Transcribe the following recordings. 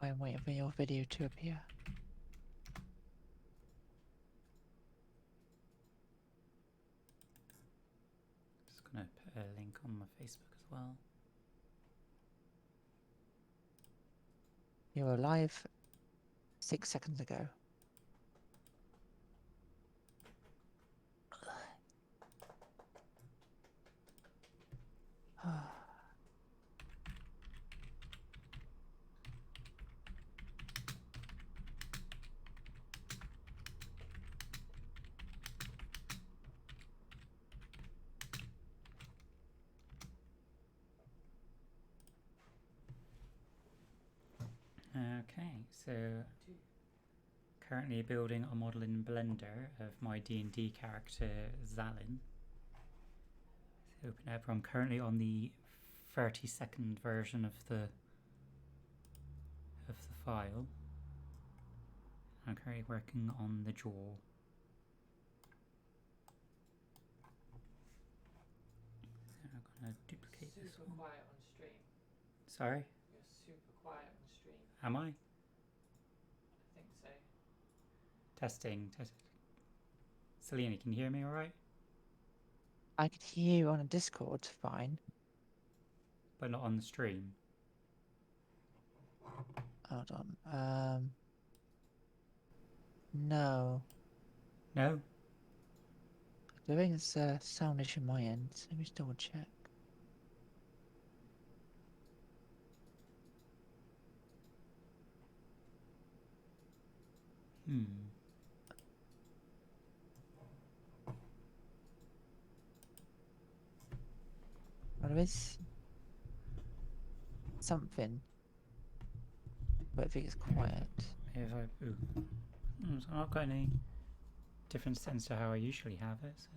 I'm waiting for your video to appear. Just gonna put a link on my Facebook as well. You were live 6 seconds ago. Okay, so currently building a model in Blender of my D&D character Zalin. So open up. I'm currently on the 30-second version of the file. I'm currently working on the jaw. So I'm gonna duplicate this one. Super quiet on stream. Sorry? You're super quiet on stream. Am I? I think so. Testing. Selena, can you hear me alright? I could hear you on a Discord fine. But not on the stream. Hold on. No. No? I think it's a sound issue on my end. Let me just double check. Well, there is something, but I think it's quiet. If I... Ooh. So I've not got any different sense to how I usually have it, so...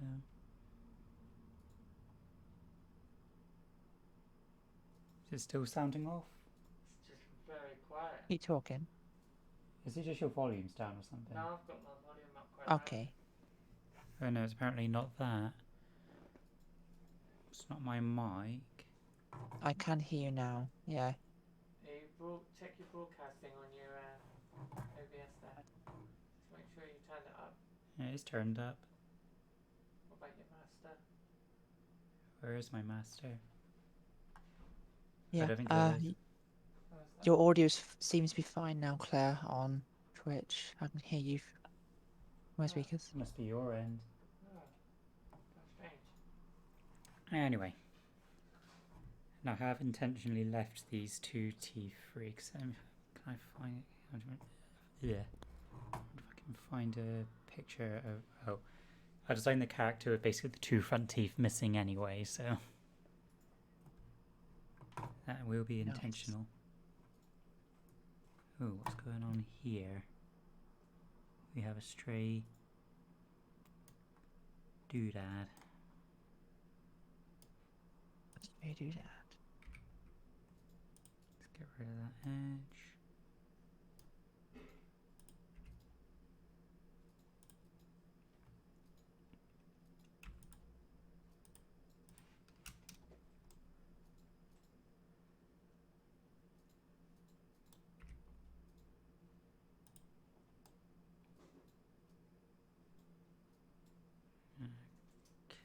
Is it still sounding off? It's just very quiet. Keep talking. Is it just your volume's down or something? No, I've got my volume up quite okay. Oh no, it's apparently not that. It's not my mic. I can hear you now. Yeah. Check your broadcasting on your OBS there. Just make sure you turn it up. Yeah, it's turned up. What about your master? Where is my master? Yeah. I don't think there is. Your audio seems to be fine now, Claire, on Twitch. I can hear you from my speakers. It must be your end. Oh, that's strange. Anyway. Now I have intentionally left these two teeth free because can I find it? Yeah. If I can find a picture of... Oh. I designed the character with basically the two front teeth missing anyway, so... That will be intentional. Oh, what's going on here? We have a stray doodad. Stray doodad. Let's get rid of that edge.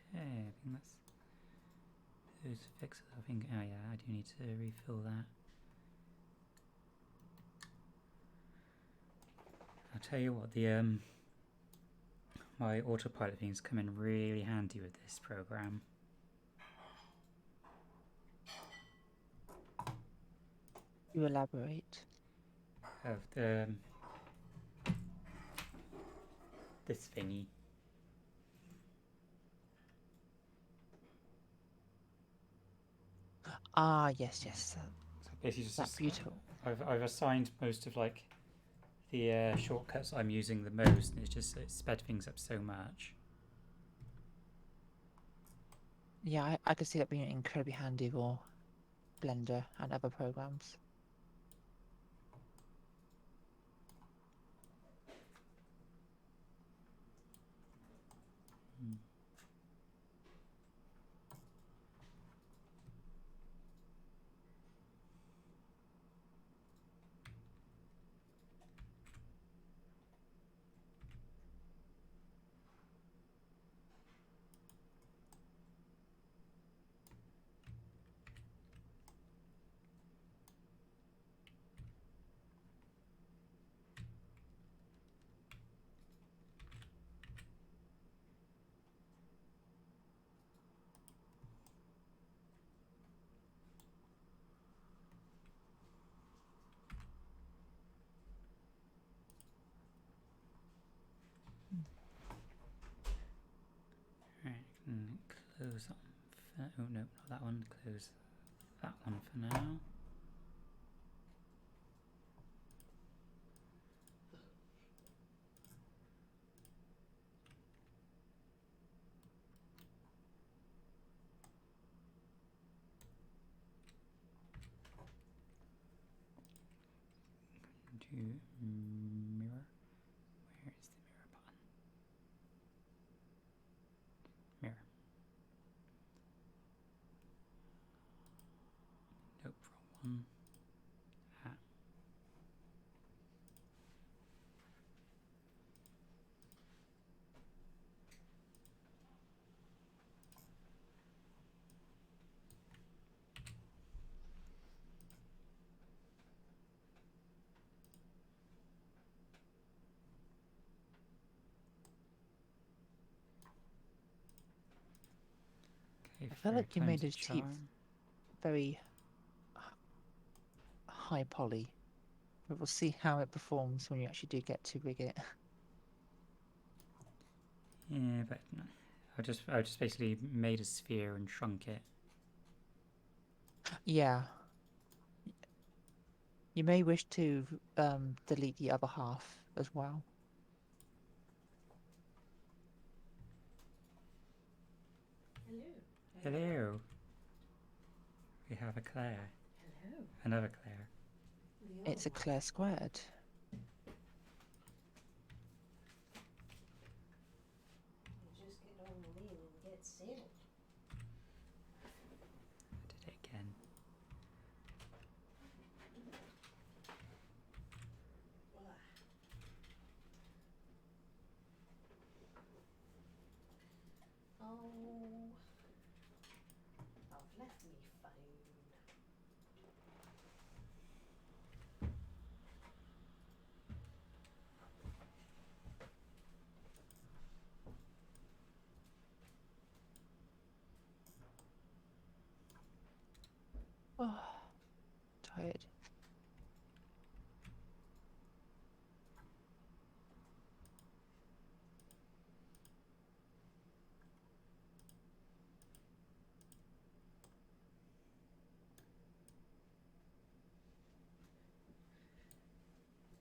Okay, I think that's those fixes. I think, oh yeah, I do need to refill that. I'll tell you what, the my autopilot things come in really handy with this program. You elaborate. Of the this thingy. Ah, yes, yes. So basically just That's beautiful. I've assigned most of like the shortcuts I'm using the most, and it's sped things up so much. Yeah, I could see that being incredibly handy for Blender and other programs. close that one. Oh no, not that one. Close that one for now. Do mirror. Where is the mirror button? Mirror. Nope, wrong one. Ah. Okay, I feel like you made a a cheap, very high poly. But we'll see how it performs when you actually do get to rig it. Yeah, but no. I just basically made a sphere and shrunk it. Yeah. You may wish to delete the other half as well. Hello. Hello. We have a Claire. Hello. Another Claire. It's a Claire squared. You just get on the wheel and get settled. I did it again. Oh, I've left me phone. Oh, tired.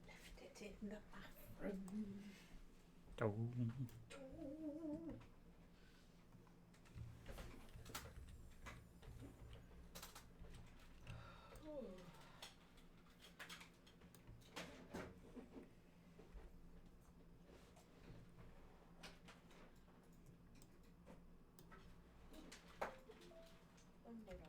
Left it in the bathroom. Oh. There we go.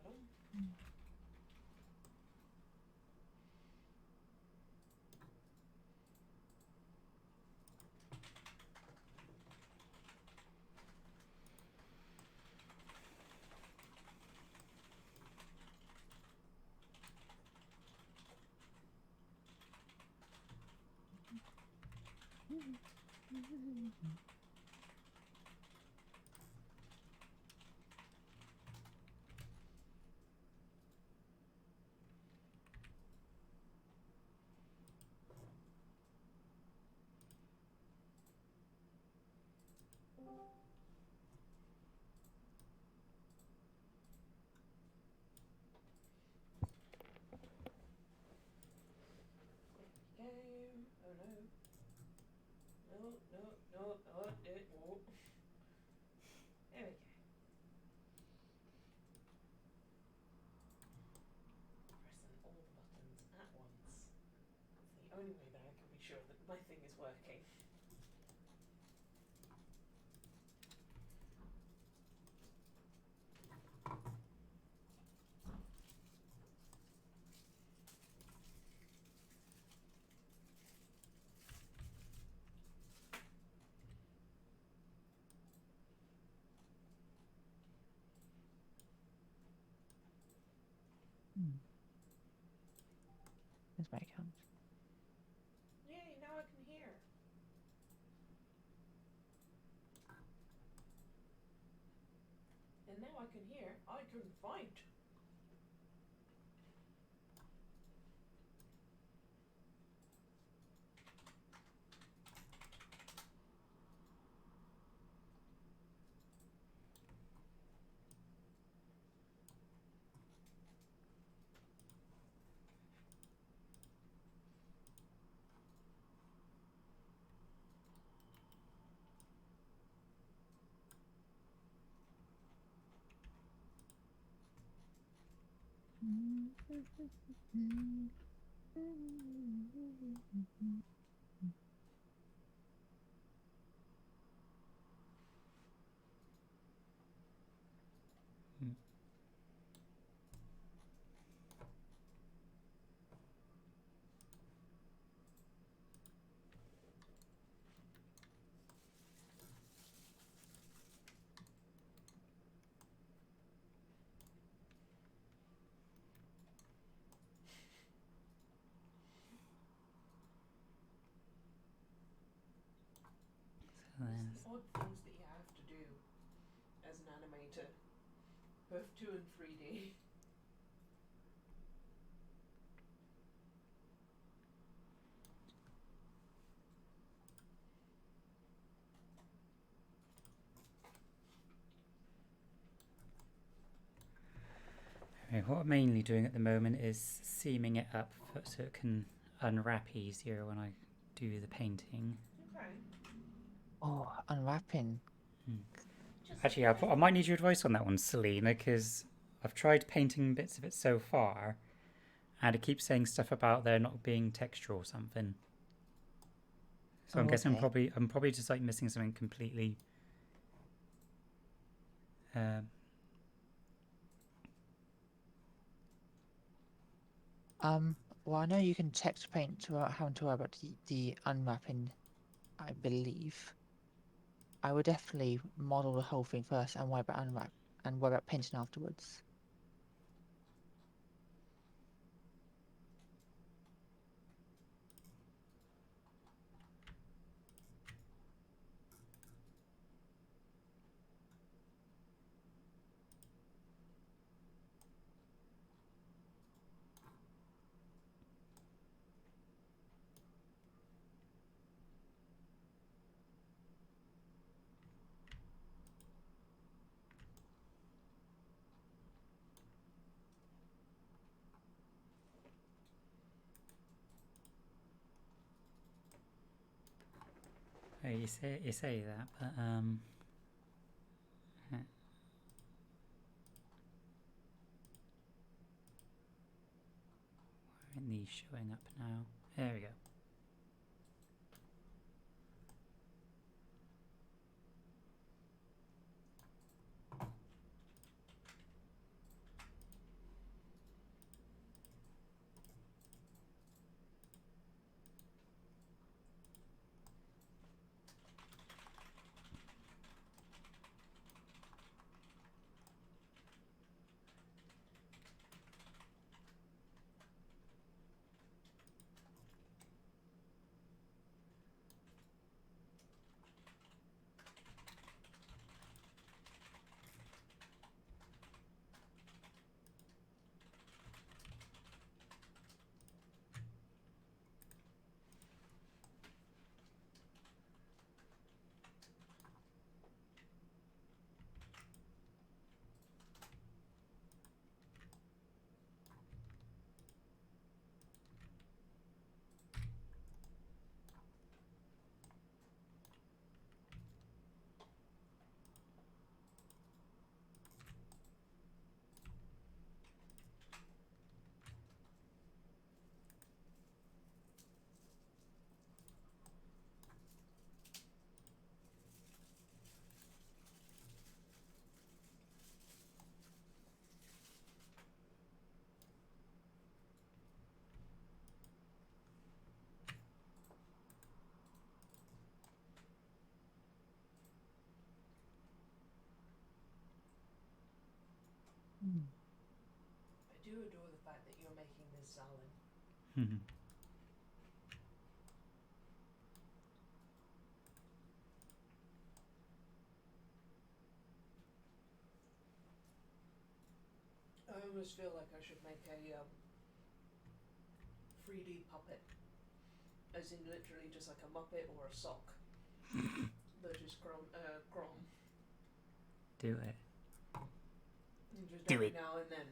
Oh no. No, no, no, no, it won't. There we go. Pressing all the buttons at once. It's the only way that I can be sure that my thing is working. There's my account. Yay, now I can hear. And now I can hear, I can fight. There's Odd things that you have to do as an animator, both 2 and 3D. okay, what I'm mainly doing at the moment is seaming it up so it can unwrap easier when I do the painting. Okay. Oh, unwrapping. Actually, I might need your advice on that one, Selena, because I've tried painting bits of it so far, and it keeps saying stuff about there not being texture or something. So I'm guessing okay. I'm probably just like missing something completely. Well, I know you can text paint without having to worry about the unwrapping, I believe. I would definitely model the whole thing first and worry about unwrap and worry about painting afterwards. You say that, but why aren't these showing up now? There we go. I do adore the fact that you're making this Zalin. I almost feel like I should make a 3D puppet, as in literally just like a Muppet or a sock that is Grom. Do it. And just Do every it. now and then,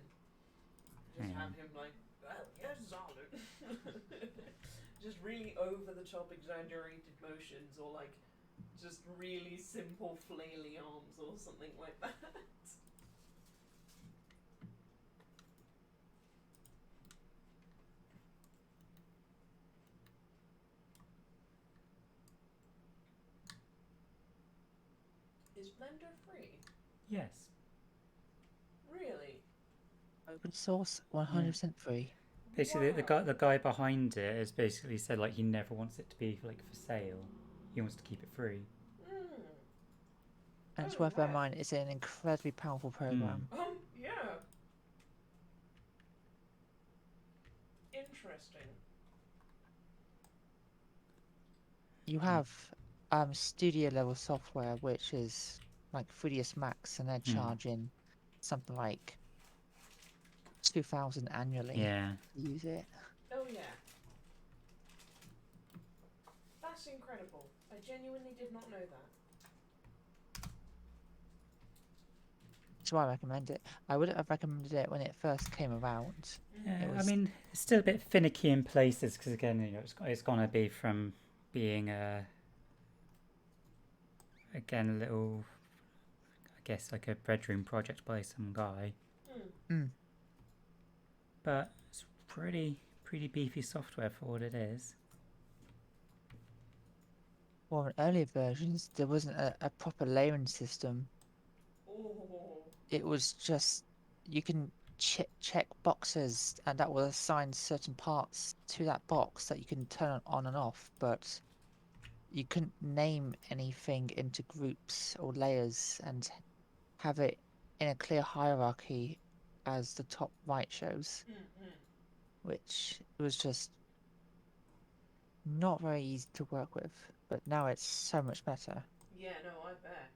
just have him like, well, yes, Zalin. Just really over the top exaggerated motions, or like just really simple flaily arms or something like that. Is Blender free? Yes. Really? Open source, 100% free. Basically, Wow. the guy behind it has basically said like he never wants it to be like for sale. He wants to keep it free. Hmm. And it's Oh, worth bearing in wow. mind, it's an incredibly powerful program. Yeah. Interesting. You have studio level software, which is like 3ds Max, and they're charging something like 2,000 annually Yeah. to use it. Oh, yeah. That's incredible. I genuinely did not know that. That's why I recommend it. I wouldn't have recommended it when it first came around. Yeah, It I was mean, it's still a bit finicky in places because again, you know, it's gonna be from being again a little, I guess, like a bedroom project by some guy, but it's pretty beefy software for what it is. well, in earlier versions there wasn't a proper layering system. Oh. It was just you can check boxes, and that will assign certain parts to that box that you can turn on and off, but you couldn't name anything into groups or layers and have it in a clear hierarchy as the top right shows, which was just not very easy to work with. But now it's so much better. Yeah, no, I bet.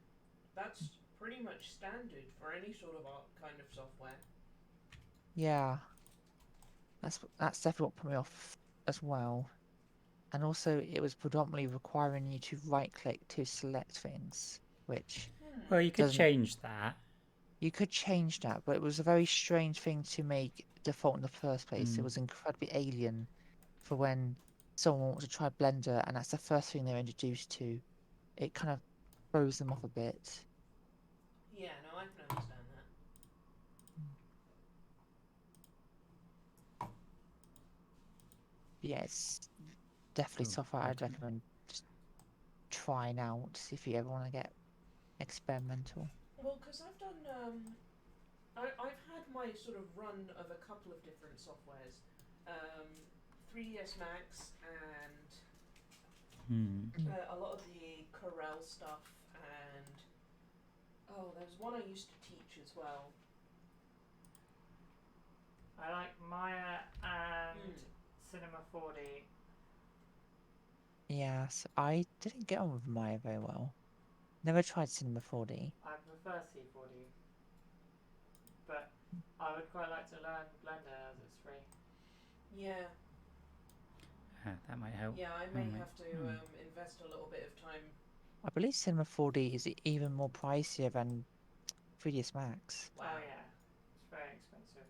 That's pretty much standard for any sort of kind of software. Yeah, that's definitely what put me off as well. And also, it was predominantly requiring you to right click to select things, which Well, you could doesn't. change that. You could change that, but it was a very strange thing to make default in the first place. It was incredibly alien for when someone wants to try Blender and that's the first thing they're introduced to. It kind of throws them off a bit. Yeah, no, I can understand that. Yeah, it's definitely Oh, software I'd recommend just trying out if you ever want to get experimental. Well, because I've done, I've had my sort of run of a couple of different softwares. 3ds Max and a lot of the Corel stuff, and there's one I used to teach as well. I like Maya and Cinema 4D. Yes, I didn't get on with Maya very well. Never tried Cinema 4D. I prefer C4D. But I would quite like to learn Blender as it's free. Yeah. That might help. Yeah, I may have to invest a little bit of time. I believe Cinema 4D is even more pricier than 3ds Max. Wow. Oh yeah, it's very expensive.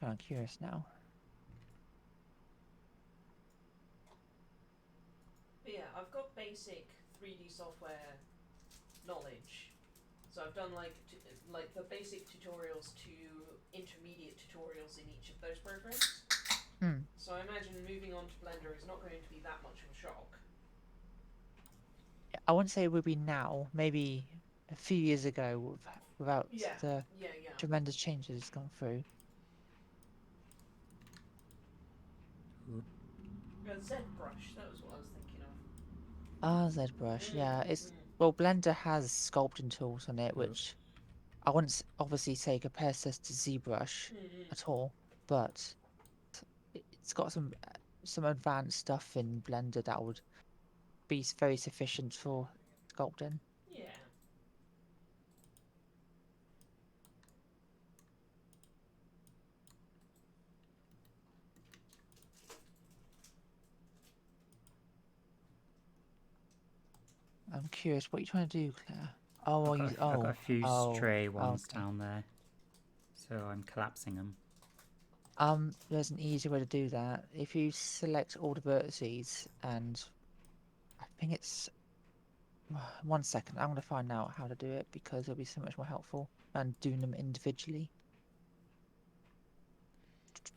Kind of curious now. But yeah, I've got basic 3D software knowledge. So I've done like the basic tutorials to intermediate tutorials in each of those programs. So I imagine moving on to Blender is not going to be that much of a shock. I wouldn't say it would be now. Maybe a few years ago, without the tremendous changes gone through. ZBrush, that was what I was thinking of. Ah, ZBrush, yeah. Well, Blender has sculpting tools on it, which I wouldn't obviously say compares this to ZBrush at all, but it's got some advanced stuff in Blender that would be very sufficient for sculpting. Yeah. I'm curious, what are you trying to do, Claire? Oh, I've got a few stray ones down there, so I'm collapsing them. There's an easier way to do that. If you select all the vertices, and I think it's 1 second. I'm going to find out how to do it because it'll be so much more helpful than doing them individually.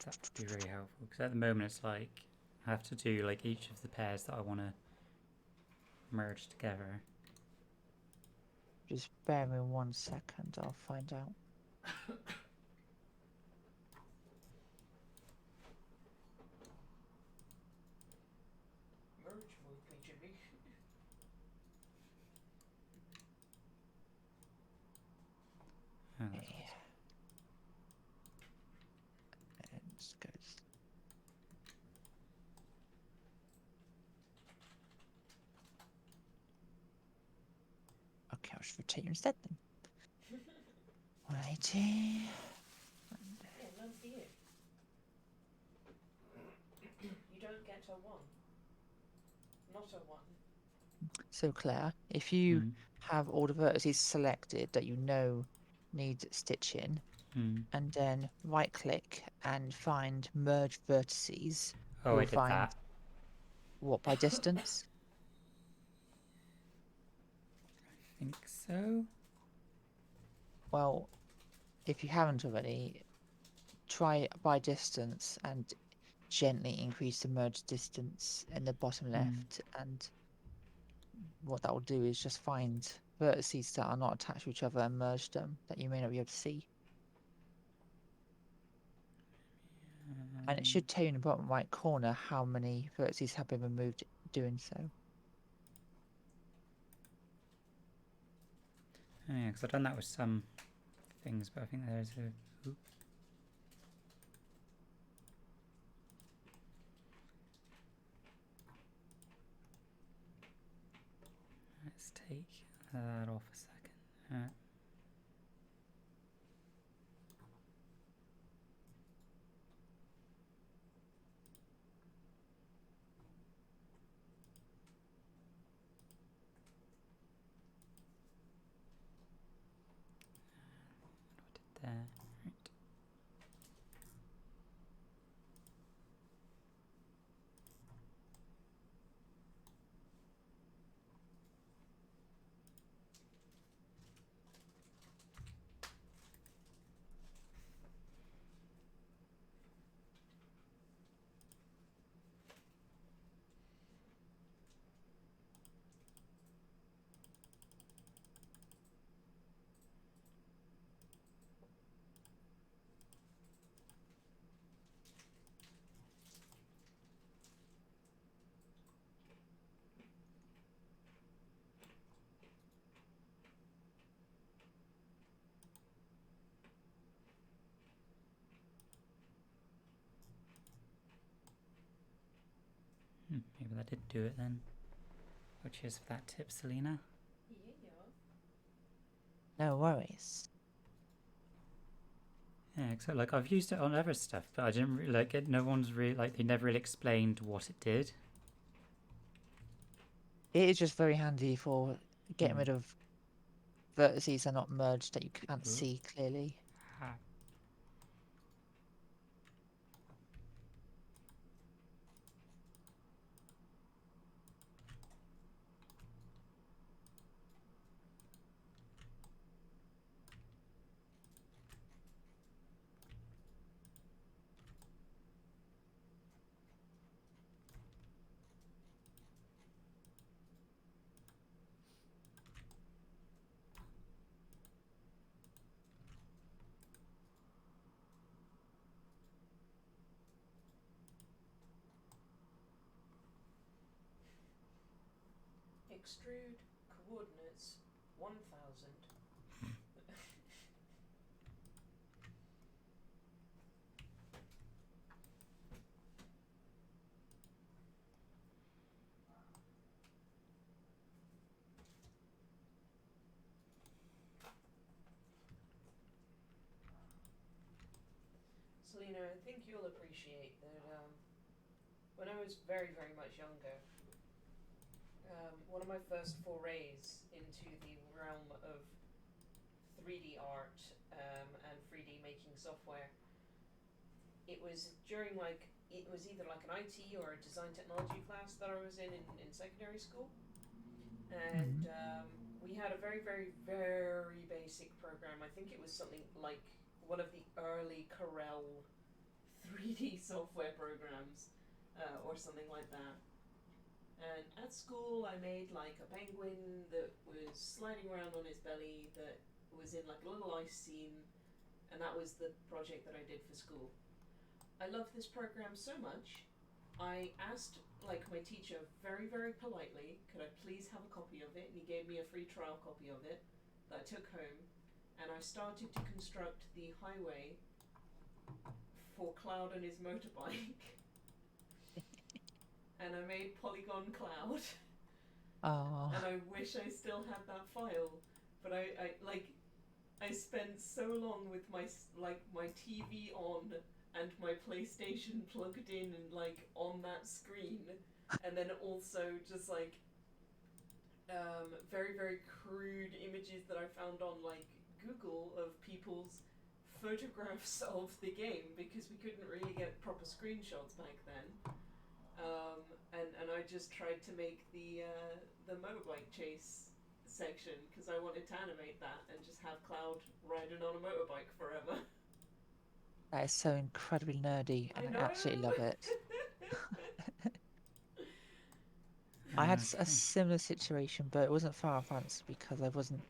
That would be really helpful because at the moment it's like I have to do like each of the pairs that I want to merge together. Just bear me 1 second, I'll find out. Merge with me, Jimmy. Oh, that's Yeah. Let's go. Okay, I'll just rotate you instead then. 180. Yeah, none for you. You don't get a 1. Not a 1. So Claire, if you Mm. have all the vertices selected that you know need stitching, Mm. and then right click and find merge vertices, Oh, you'll I did find that. what by distance. I think so. Well, if you haven't already, try by distance and gently increase the merge distance in the bottom left, and what that will do is just find vertices that are not attached to each other and merge them that you may not be able to see. And it should tell you in the bottom right corner how many vertices have been removed doing so. Oh, yeah, because I've done that with some things, but I think there's a. Oop. Let's take that off a second. What I did there. Right. Maybe that did do it then. Oh, cheers for that tip, Selena. Yeah. No worries. Yeah, so like I've used it on other stuff, but I didn't really like it. No one's really like they never really explained what it did. It is just very handy for getting Mm. rid of vertices that are not merged that you can't Ooh. see clearly. Ah. Extrude coordinates 1000. Selena, I think you'll appreciate that when I was very, very much younger, one of my first forays into the realm of 3D art and 3D making software, it was during it was either like an IT or a design technology class that I was in secondary school. And we had a very, very, very basic program. I think it was something like one of the early Corel 3D software programs. or something like that. And at school, I made like a penguin that was sliding around on his belly that was in like a little ice scene, and that was the project that I did for school. I love this program so much. I asked like my teacher very, very politely, could I please have a copy of it? And he gave me a free trial copy of it that I took home, and I started to construct the highway for Cloud and his motorbike. And I made Polygon Cloud. Oh, And I wish I still had that file, but I spent so long with my TV on and my PlayStation plugged in and like on that screen, and then also just like very, very crude images that I found on like Google of people's photographs of the game, because we couldn't really get proper screenshots back then. And I just tried to make the motorbike chase section because I wanted to animate that and just have Cloud riding on a motorbike forever. that is so incredibly nerdy, and I absolutely love it. I had a Okay. similar situation, but it wasn't Final Fantasy because I wasn't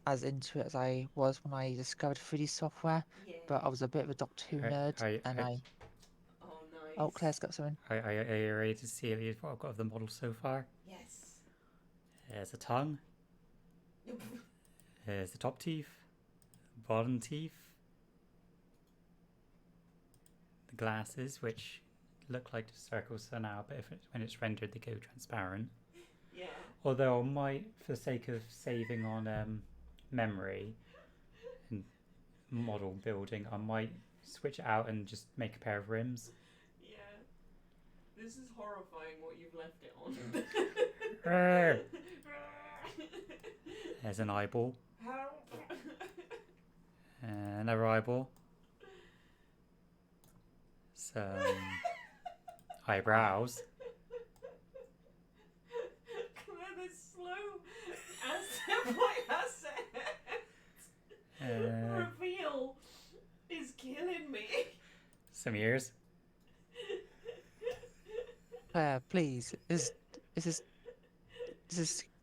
as into it as I was when I discovered 3D software. Yeah. But I was a bit of a Doctor Who nerd, and Oh, nice. Oh, Claire's got something. Are you ready to see what I've got of the model so far? Yes. There's the tongue. There's the top teeth. Bottom teeth. The glasses, which look like circles for now, but when it's rendered, they go transparent. Yeah. Although I might, for the sake of saving on memory and model building, I might switch it out and just make a pair of rims. Yeah. This is horrifying what you've left it on. There's an eyeball. Help. Another eyeball. Some eyebrows. Claire, this slow as reveal is killing me. Some ears. Claire, please. This is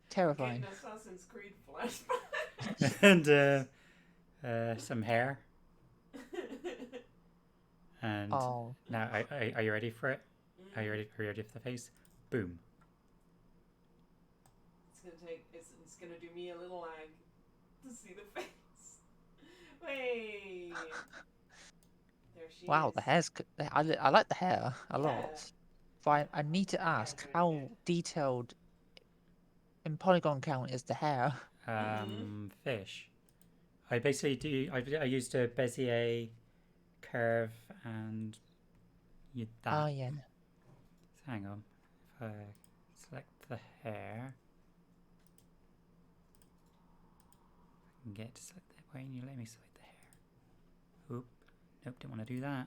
terrifying. Getting Assassin's Creed flashback. And some hair. And Oh, now, are you ready for it? Are you ready for the face? Boom. It's gonna do me a little lag to see the face. Wait. There she wow, is. the hair's. I like the hair a lot. Yeah. But I need to ask, how detailed in polygon count is the hair? Fish. I basically do. I used a Bezier curve and that. Oh, yeah. So hang on. If I select the hair, I can get to select that. Why didn't you let me select the hair? Oop. Nope, didn't want to do that.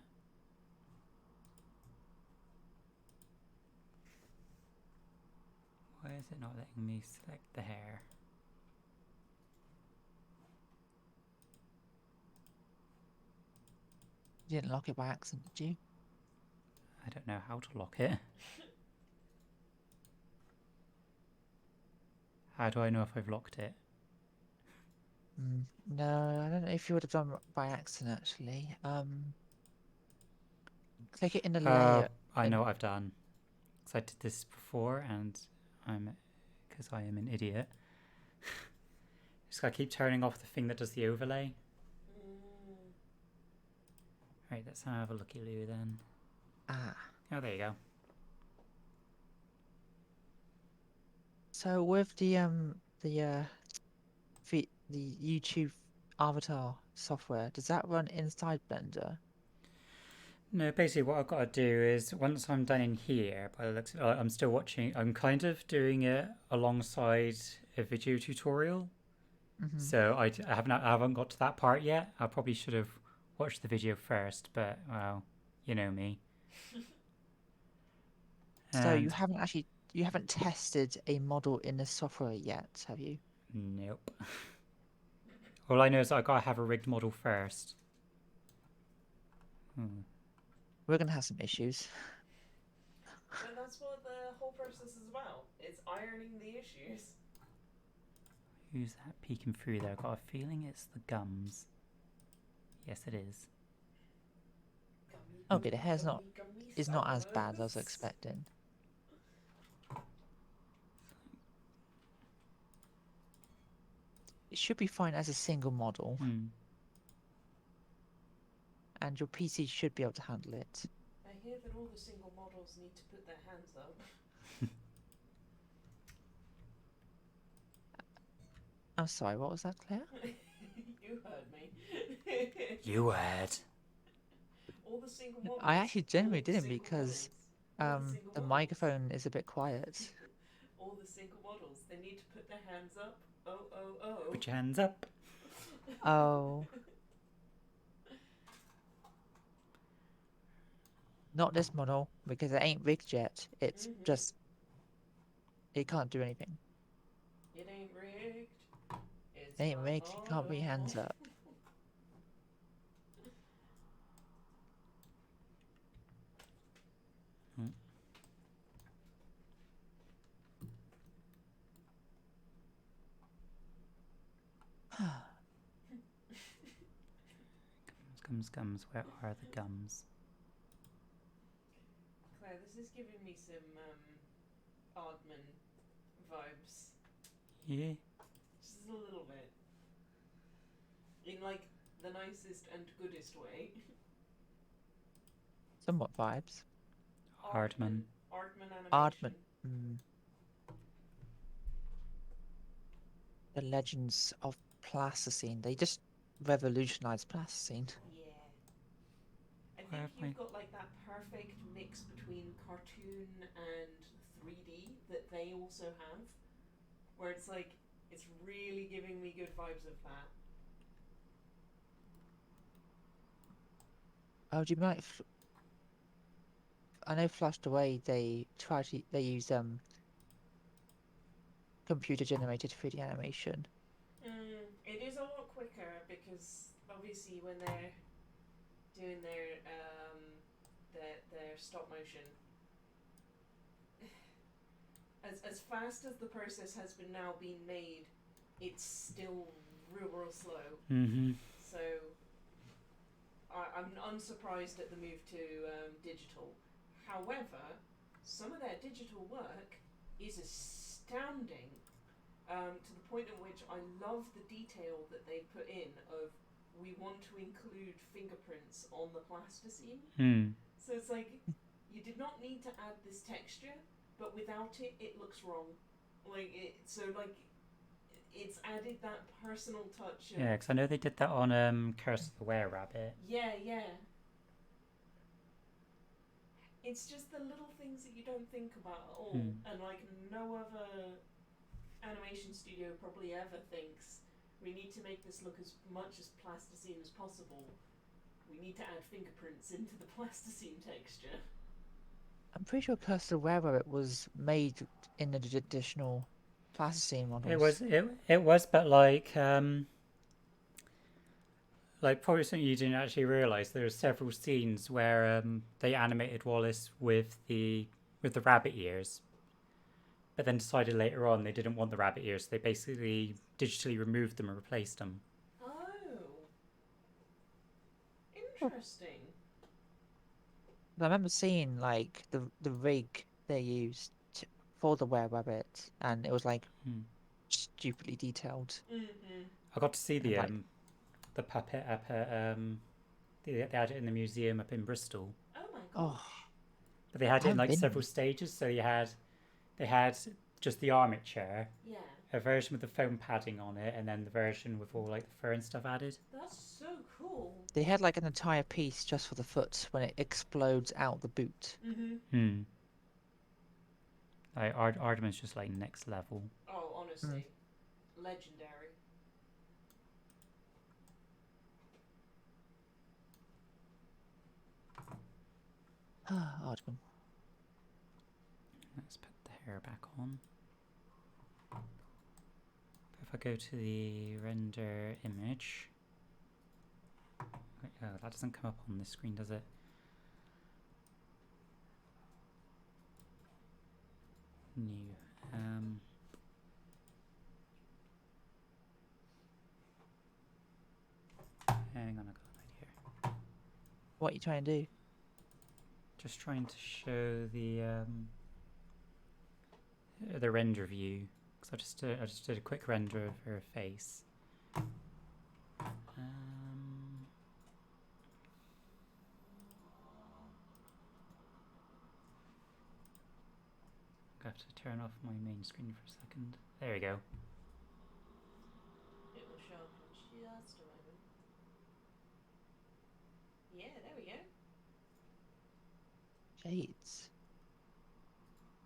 Why is it not letting me select the hair? You didn't lock it by accident, did you? I don't know how to lock it. How do I know if I've locked it? No, I don't know if you would have done by accident, actually. Click it in the layer. I know what I've done. Because I did this before and because I am an idiot. Just gotta keep turning off the thing that does the overlay. Right, let's have a looky-loo then. Ah. Oh, there you go. So with the YouTube avatar software, does that run inside Blender? No, basically what I've got to do is, once I'm done in here, by the looks of it, I'm still watching, I'm kind of doing it alongside a video tutorial. So I haven't got to that part yet. I probably should have watched the video first, but, well, you know me. So you haven't tested a model in the software yet, have you? Nope. All I know is I gotta have a rigged model first. We're gonna have some issues. And that's what the whole process is about. It's ironing the issues. Who's that peeking through there? I've got a feeling it's the gums. Yes, it is. Gummy, Okay, the gummy, hair's gummy, gummy is not as bad as I was summers. expecting. It should be fine as a single model, Hmm. and your PC should be able to handle it. I hear that all the single models need to put their hands up. I'm sorry, what was that, Claire? You heard me. You heard. All the single models. I actually all genuinely the didn't single because models, all the single the models. microphone is a bit quiet. All the single models. They need to put their hands up. Oh, oh, oh. Put your hands up. Oh. Not this model, because it ain't rigged yet. It's Mhm. just... It can't do anything. It ain't rigged. It's It ain't my rigged, you can't put your hands model. up. Gums. Where are the gums? Claire, this is giving me some Aardman vibes. Yeah. Just a little bit. In like the nicest and goodest way. Somewhat vibes. Hardman. Aardman animation. Aardman. Mm. The Legends of Plasticine. They just revolutionized Plasticine. Yeah. I Where think have you've got like that perfect mix between cartoon and 3D that they also have. Where it's like, it's really giving me good vibes of that. Oh, do you mind? I know Flushed Away. They use computer generated 3D animation. It is a lot quicker because obviously when they're doing their stop motion, as fast as the process has been now being made, it's still real slow. Mm-hmm. So I'm unsurprised at the move to digital. However, some of their digital work is astounding, to the point at which I love the detail that they put in of, we want to include fingerprints on the plasticine. Hmm. So it's like, you did not need to add this texture, but without it, it looks wrong. It's added that personal touch. Yeah, because I know they did that on Curse of the Were-Rabbit. Yeah. It's just the little things that you don't think about at all, and like no other animation studio probably ever thinks, we need to make this look as much as plasticine as possible. We need to add fingerprints into the plasticine texture. I'm pretty sure Curse of the Were-Rabbit was made in the traditional Plasticine models. It was, but like probably something you didn't actually realise. There are several scenes where they animated Wallace with the rabbit ears, but then decided later on they didn't want the rabbit ears. So they basically digitally removed them and replaced them. Oh, interesting. I remember seeing like the rig they used for the Were-Rabbit, and it was like stupidly detailed. Mm-hmm. I got to see the like, the puppet up at they had it in the museum up in Bristol. Oh my gosh. oh, But they had it in like been. several stages. So they had just the armature, Yeah. a version with the foam padding on it, and then the version with all like the fur and stuff added. That's so cool. They had like an entire piece just for the foot when it explodes out the boot. Mm-hmm. Like Aardman's just like next level. Oh, honestly, legendary. Aardman. Let's put the hair back on. If I go to the render image, oh, that doesn't come up on this screen, does it? new. Hang on, I got an idea. What are you trying to do? Just trying to show the render view, because I just did a quick render of her face. I have to turn off my main screen for a second. There we go. It will show up in just a moment. Yeah, there we go. Shades.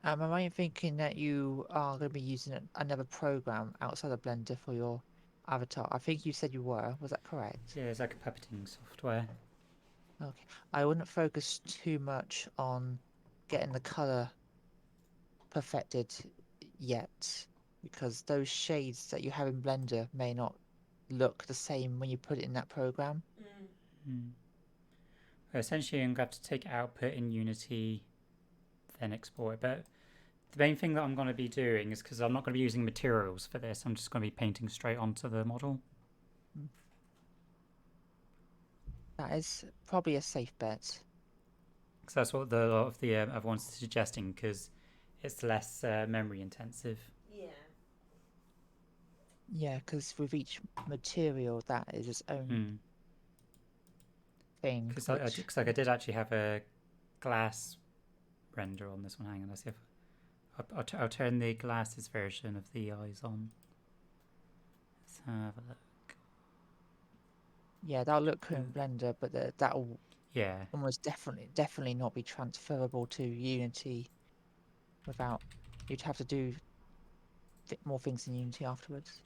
Am I right in thinking that you are going to be using another program outside of Blender for your avatar? I think you said you were. Was that correct? Yeah, it's like a puppeting software. Okay. I wouldn't focus too much on getting the color perfected yet, because those shades that you have in Blender may not look the same when you put it in that program. Well, essentially, I'm going to have to take output in Unity, then export it. But the main thing that I'm going to be doing is, because I'm not going to be using materials for this, I'm just going to be painting straight onto the model. That is probably a safe bet. Because that's what a lot of the other ones are suggesting, because it's less memory intensive. Yeah. Yeah, because with each material, that is its own thing. Because I did actually have a glass render on this one. Hang on, let's see if I'll turn the glasses version of the eyes on. Let's have a look. Yeah, that'll look cool in Blender, but that'll Yeah. almost definitely not be transferable to Unity without... You'd have to do more things in Unity afterwards.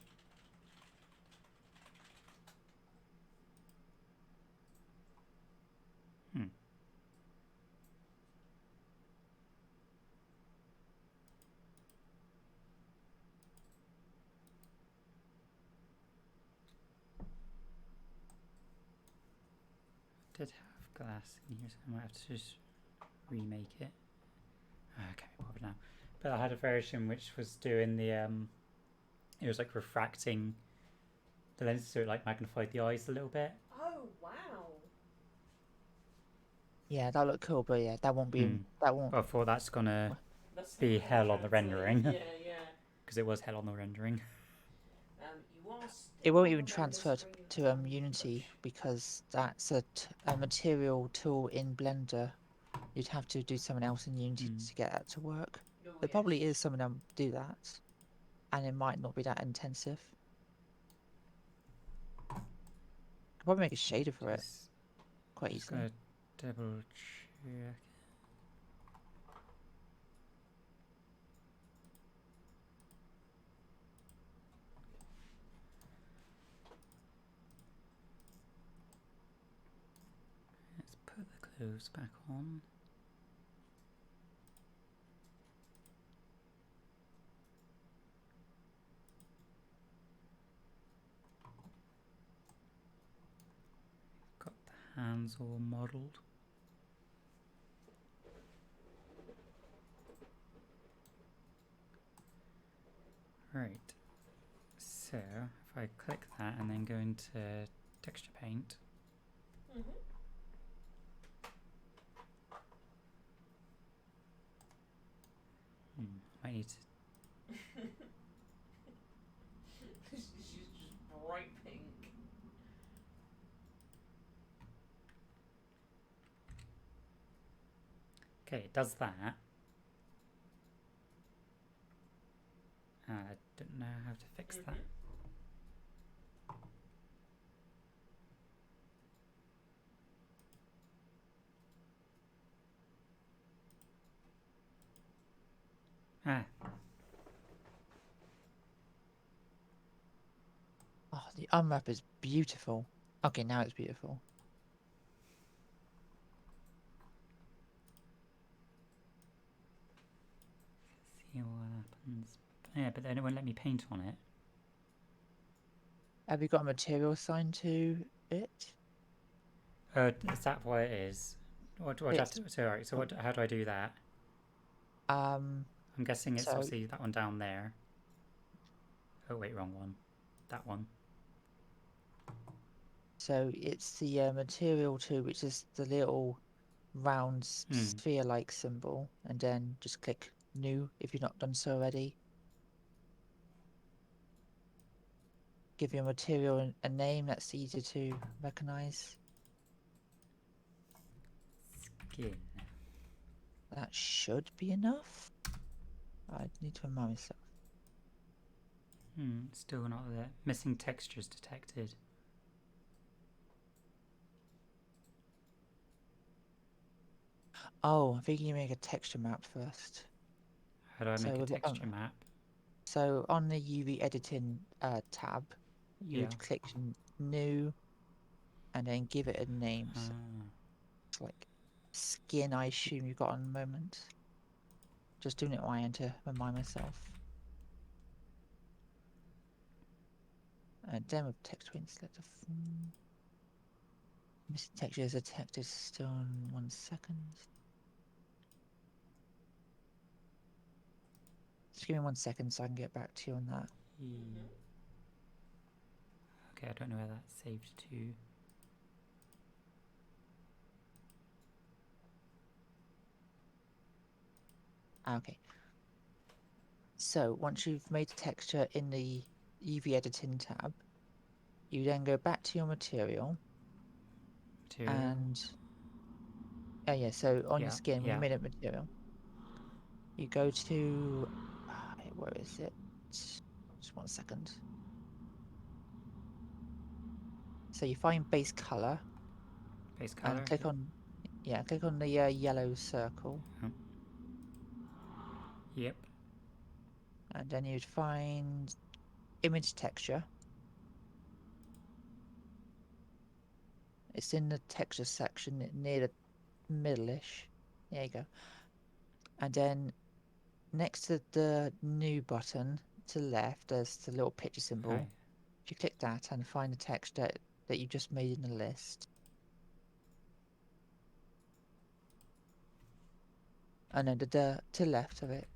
Did have glass in here, so I might have to just remake it. Okay, probably now. But I had a version which was doing the it was like refracting the lens, so it like magnified the eyes a little bit. Oh wow. Yeah, that'll look cool, but yeah, that won't be that won't. But I thought that's gonna That's be not hell on the translate. rendering. Yeah, yeah. Because it was hell on the rendering. You are It won't still even on the transfer screen to on Unity push. because that's a material tool in Blender. You'd have to do something else in Unity to get that to work. Oh, There probably is someone that do that, and it might not be that intensive. I'll probably make a shader for it quite Just easily. gotta double check. Let's put the clothes back on. Got the hands all modelled. Right, so if I click that and then go into texture paint, I need to. She's just bright pink. Okay, it does that. I don't know how to fix that. Oh, the unwrap is beautiful. Okay, now it's beautiful. See what happens. Yeah, but then it won't let me paint on it. Have you got a material assigned to it? Is that what it is? What do I have to? So, right, so what? How do I do that? Um, I'm guessing it's So- obviously that one down there. Oh wait, wrong one. That one. So it's the material tool, which is the little round sphere-like symbol, and then just click new if you've not done so already. Give your material a name that's easy to recognize. Skin. That should be enough. I need to remind myself. Still not there. Missing textures detected. Oh, I think you make a texture map first. How do I make So a with- texture map? So on the UV editing tab, you Yeah. would click new, and then give it a name. So Ah. it's like skin, I assume you got on the moment. Just doing it on my end to remind myself. Then with text win, select a missing texture is detected still in 1 second. Just give me 1 second so I can get back to you on that. Okay, I don't know where that's saved to. Okay. So once you've made the texture in the UV editing tab, you then go back to your material. Material. And yeah, so on Yeah, your skin, when yeah. you made a material, you go to where is it? Just 1 second. So you find base color Base color. and click on the yellow circle, Yep. and then you'd find image texture. It's in the texture section near the middle-ish. There you go. And then next to the new button to the left, there's the little picture symbol. Right. If you click that and find the text that you just made in the list. And then to the left of it.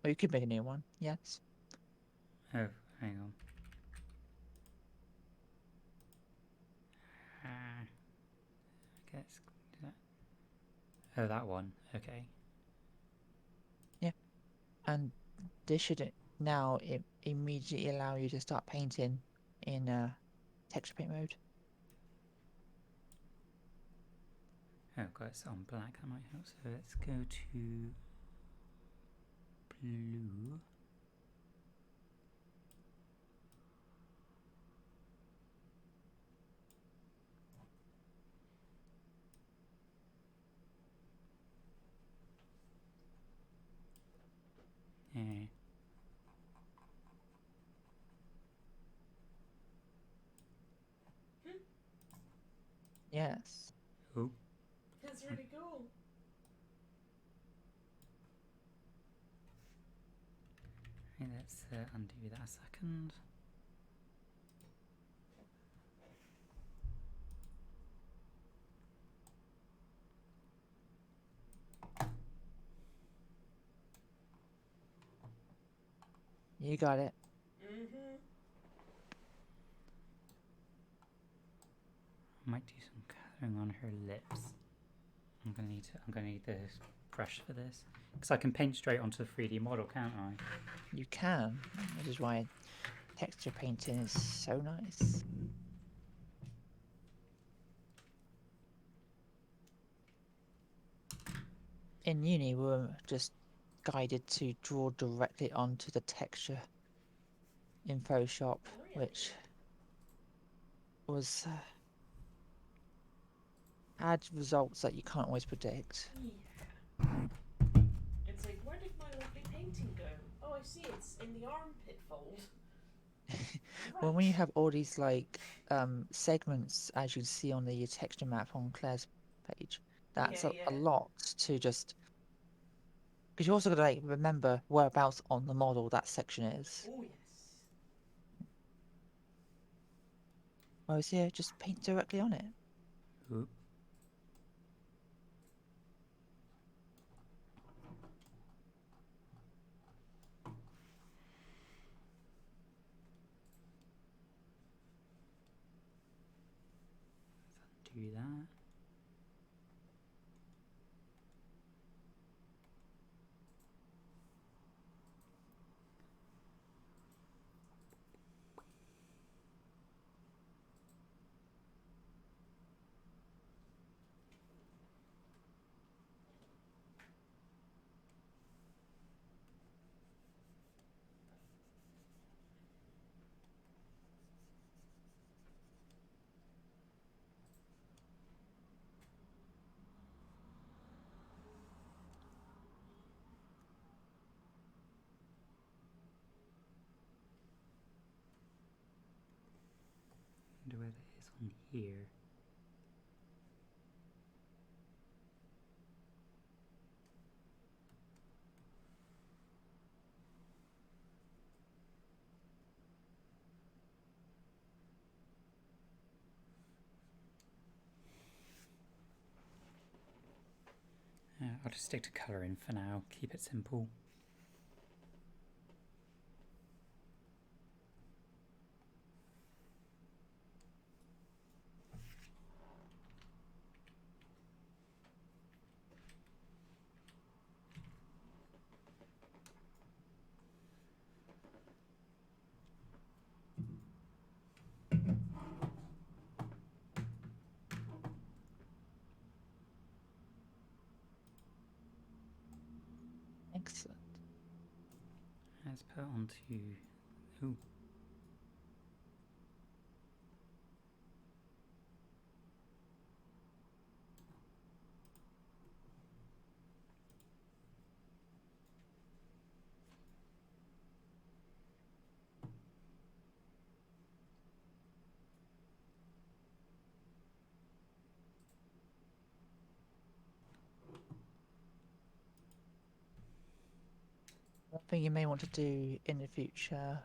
Or you could make a new one, yes. Oh, hang on. I guess. Oh, that one. Okay. And this should now immediately allow you to start painting in texture paint mode. Oh, got it on black. That might help. So let's go to blue. Yeah. Yes. Oh. That's really cool. Okay, let's undo that a second. You got it. Mm-hmm. I might do some colouring on her lips. I'm gonna need the brush for this because I can paint straight onto the 3D model, can't I? You can. Which is why texture painting is so nice. In uni, we were just guided to draw directly onto the texture in Photoshop, Really? which was had results that you can't always predict. Yeah. It's like, where did my lovely painting go? Oh, I see, it's in the armpit fold. Well, when you have all these like segments, as you see on the texture map on Claire's page, that's Yeah, a yeah. lot to just, because you also got to like remember whereabouts on the model that section is. Oh, yes. Whereas here, just paint directly on it. Oop. do that. Wonder where that is on here. I'll just stick to colouring for now, keep it simple. Excellent. Let's put onto. Ooh. One thing you may want to do in the future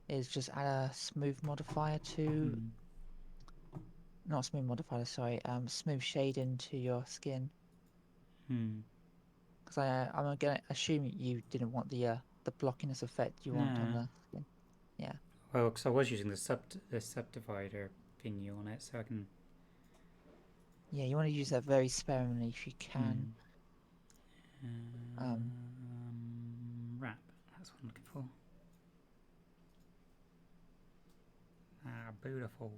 is just add a smooth modifier to, not smooth modifier, sorry, smooth shading to your skin. Because I'm gonna assume you didn't want the blockiness effect you want on Nah. the skin. Yeah. Well, because I was using the subdivider thingy on it, so I can. Yeah, you want to use that very sparingly if you can. Wrap. That's what I'm looking for. Ah, beautiful.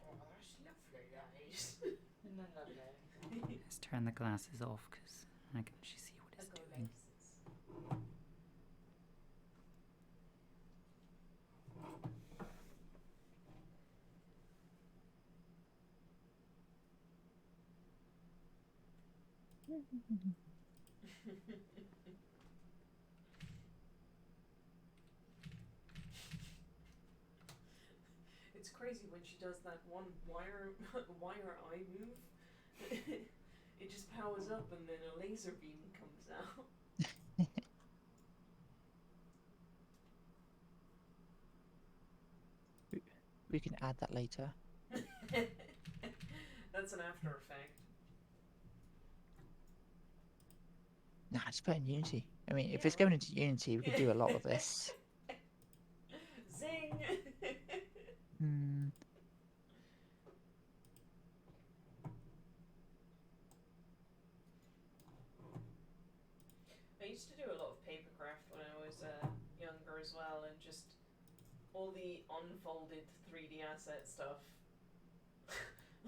Oh, that's lovely, guys. Isn't that lovely? Let's turn the glasses off because I can actually see what it's doing. It's crazy when she does that one wire eye move. It just powers up and then a laser beam comes out. We can add that later. That's an after effect. Nah, just put it in Unity. I mean, if Yeah, it's going into Unity, we could do a lot of this. Zing! I used to do a lot of papercraft when I was younger as well, and just all the unfolded 3D asset stuff.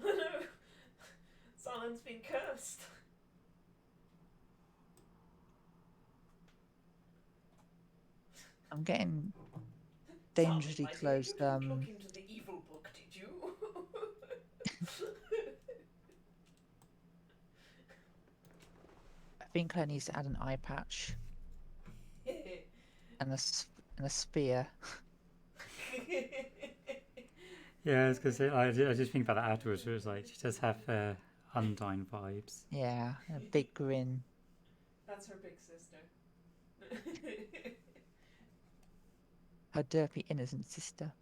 Oh no! Someone's been cursed! I'm getting dangerously Sally, my dear, close. you didn't look into the evil book, did you? I think I need to add an eye patch and a spear. Yeah, I was gonna say. I just think about that afterwards. It was like she does have Undyne vibes. Yeah, and a big grin. That's her big sister. Her derpy innocent sister.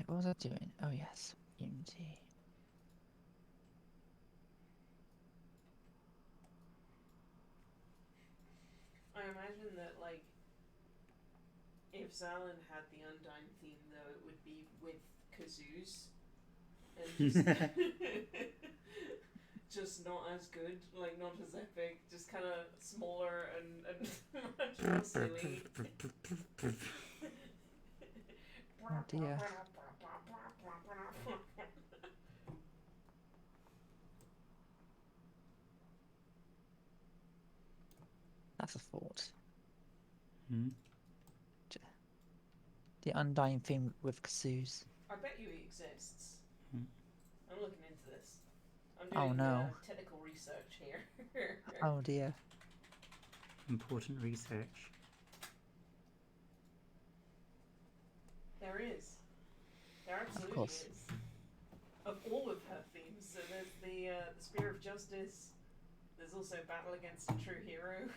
What was I doing? Oh yes, Unity. I imagine that, like, if Zalin had the Undyne theme, though, it would be with kazoos. And just, just not as good, like, not as epic, just kind of smaller and much more silly. Oh dear. That's a thought. Hmm? The Undying theme with kazoos. I bet you he exists. Hmm. I'm looking into this. I'm Oh, doing no. technical research here. Oh dear. Important research. There is. There absolutely course. is. Of all of her themes. So there's the Spear of Justice. There's also Battle Against a True Hero.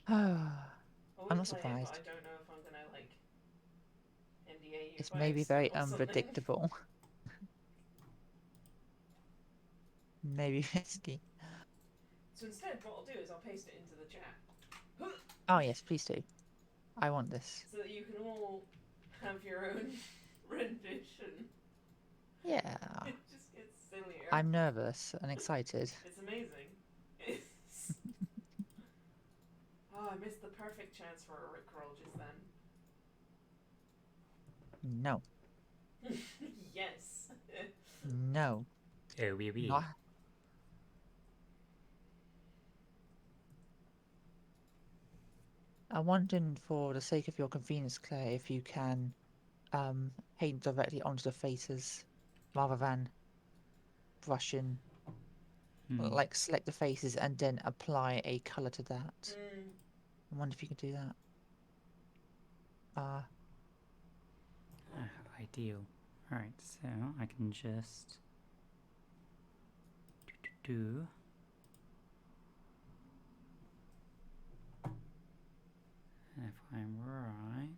I I'm would not play it, surprised. but I don't know if I'm gonna, like, NDA you It's if I maybe accident very or something. unpredictable. Maybe risky. So instead, what I'll do is I'll paste it into the chat. Oh yes, please do. I want this. So that you can all have your own rendition. Yeah. It just gets sillier. I'm nervous and excited. It's amazing. It's... Oh, I missed the perfect chance for a Rickroll just then. No. Yes. No. Oh, oui, oui. Not. I'm wondering, for the sake of your convenience, Claire, if you can paint directly onto the faces rather than brushing. Hmm. Like, select the faces and then apply a color to that. Mm. I wonder if you could do that. Ideal. Alright, so I can just do. And if I'm right.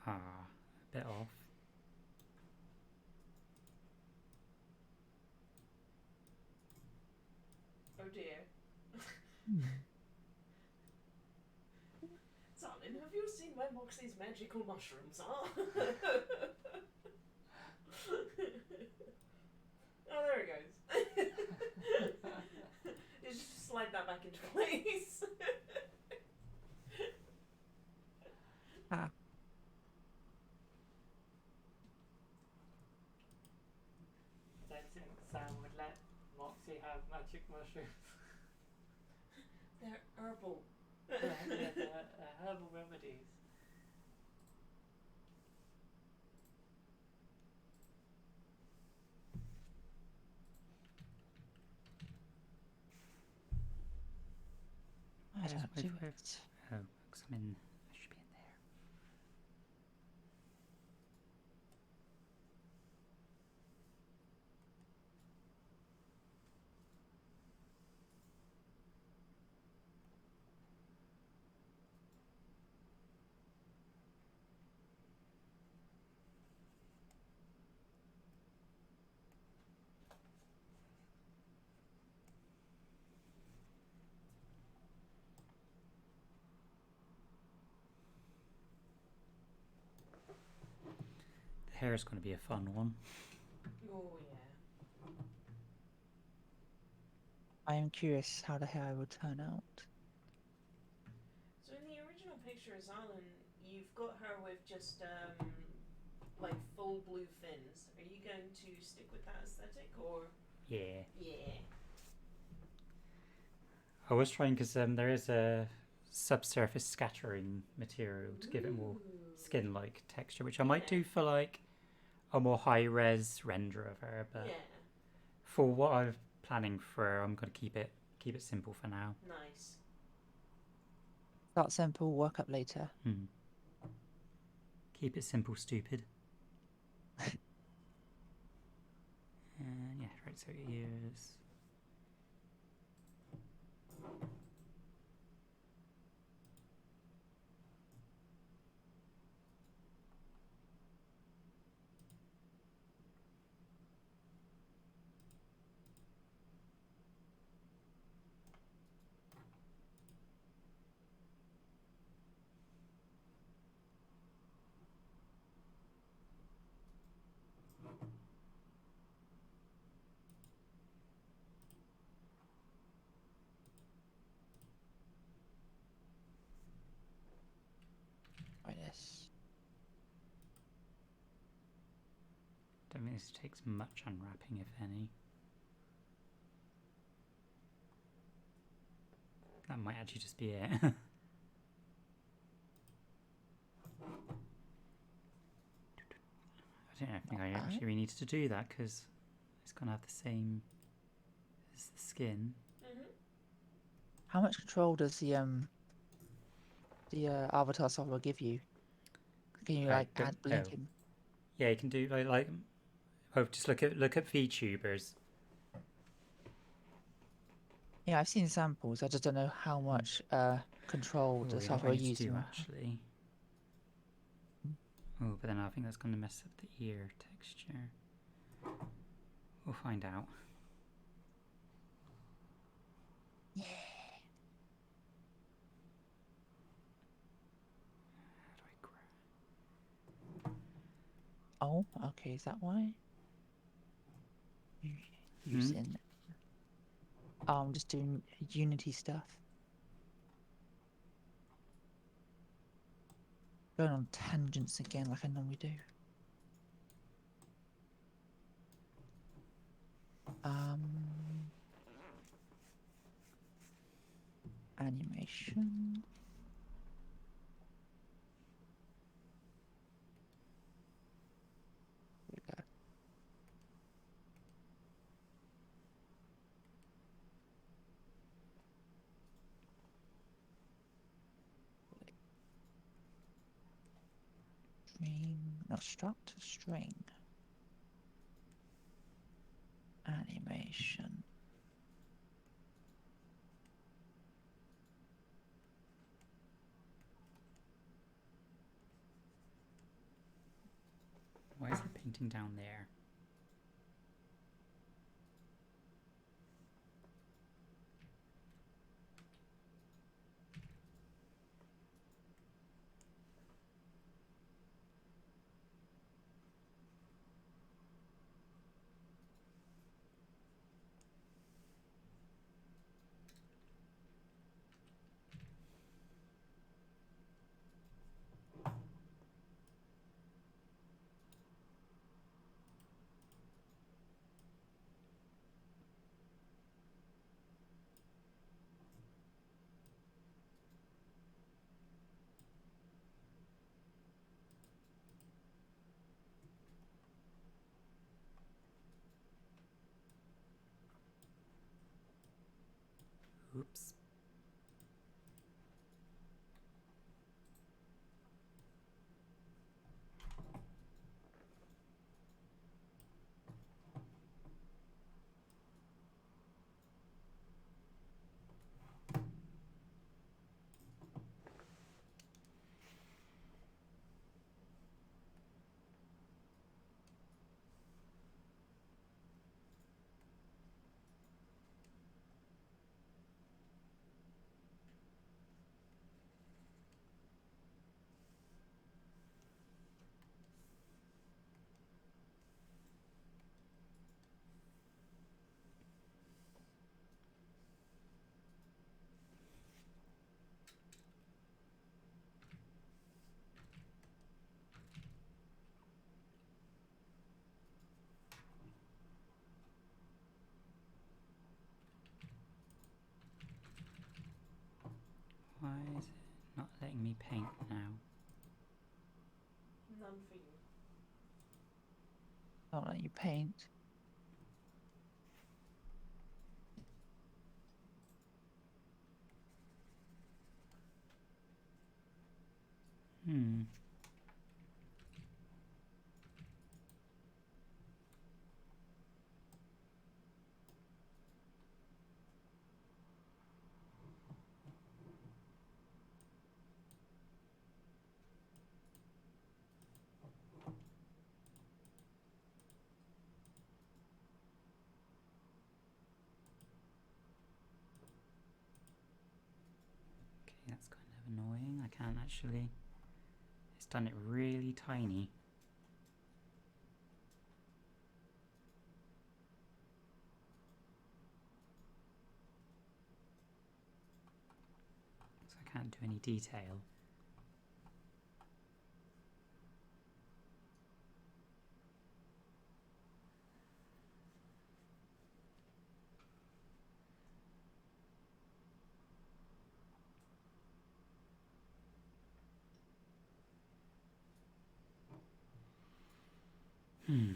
A bit off. Oh dear. Zalin, have you seen where Moxie's magical mushrooms are? Oh, there it goes. You just slide that back into place. Ah. I don't think Sam would let Moxie have magic mushrooms. They're herbal. They're herbal remedies. I Just don't wait do for it. Oh, because I'm in. I should be in there. The hair is going to be a fun one. Oh yeah. I am curious how the hair will turn out. So in the original picture of Zalin, you've got her with just like full blue fins. Are you going to stick with that aesthetic or? Yeah. Yeah. I was trying because there is a subsurface scattering material to give it more Ooh. skin-like texture, which I might do for like a more high-res render of her. But Yeah. for what I'm planning for, I'm going to keep it simple for now. Nice. Start simple, work up later. Hmm. Keep it simple, stupid. And yeah, right. So ears. don't think this takes much unwrapping, if any. That might actually just be it. I don't think I actually really needed to do that because it's going to have the same as the skin. How much control does the avatar software give you? Can you like Right, add blink him? Yeah, you can do just look at VTubers. Yeah, I've seen samples. I just don't know how much control the You know what I software need to uses. do actually. Oh, but then I think that's going to mess up the ear texture. We'll find out. Yeah. How do I grab? Oh, okay. Is that why? Using. Oh, I'm just doing Unity stuff. Going on tangents again, like I normally do. Animation. Here we go. String, no, struct, string. Animation. Why is it painting down there? Oops. Why is it not letting me paint now? None for you. I'll let you paint. Hmm. Okay, that's kind of annoying. I can't actually. It's done it really tiny. So I can't do any detail. Hmm.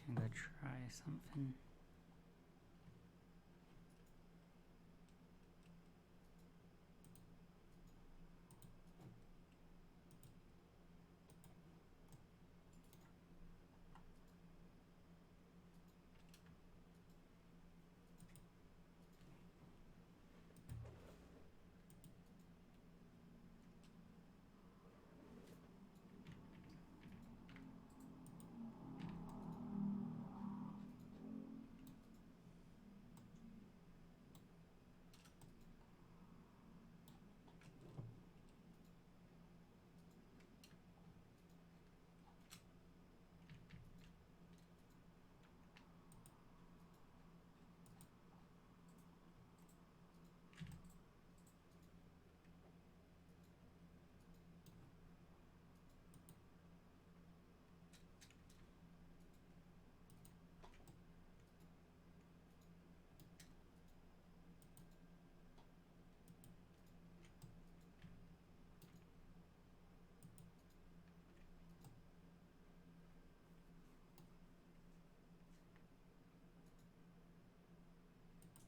I'm gonna try something.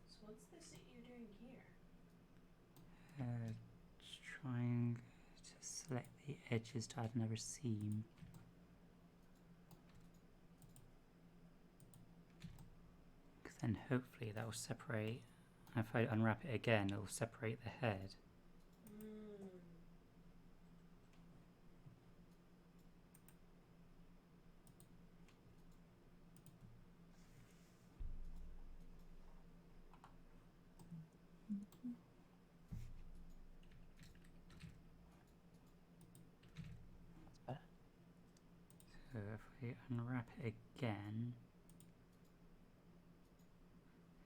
So what's this that you're doing here? Just trying to select the edges to add another seam. Because then hopefully that will separate. If I unwrap it again, it will separate the head. Better. So if we unwrap it again,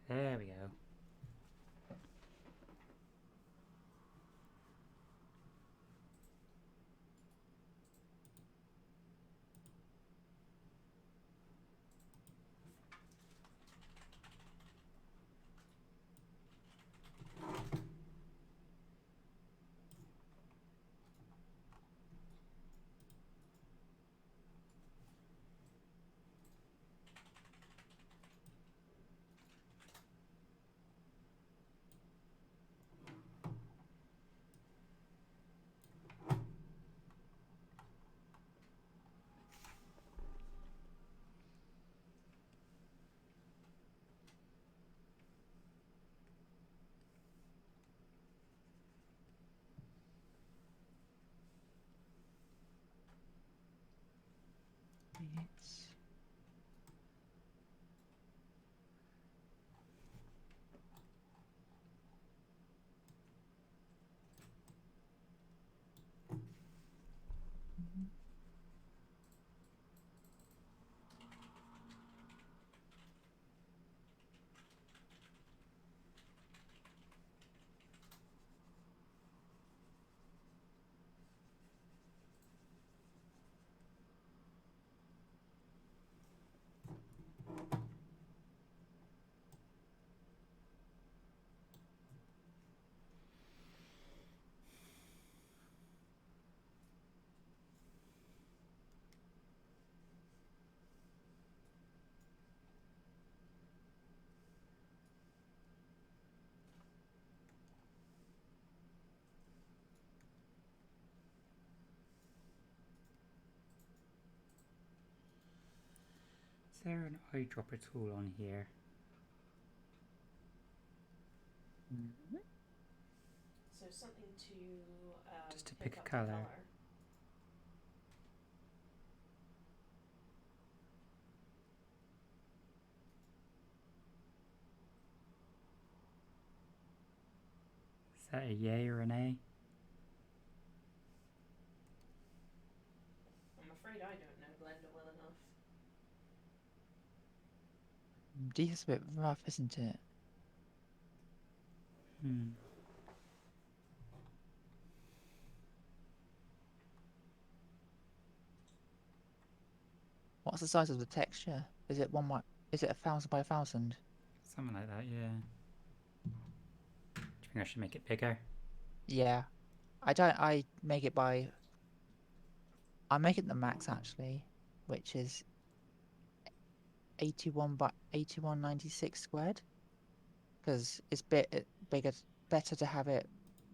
there we go. It's Is there an eyedropper tool on here? So something to Just to pick a up the colour. colour. Is that a yay or an A? I'm afraid I don't know Blender well enough. D is a bit rough, isn't it? Hmm. What's the size of the texture? Is it is it 1,000 by 1,000? Something like that, yeah. Do you think I should make it bigger? Yeah. I make it by. I make it the max actually, which is 81 by 8196 squared. Because it's bigger, better to have it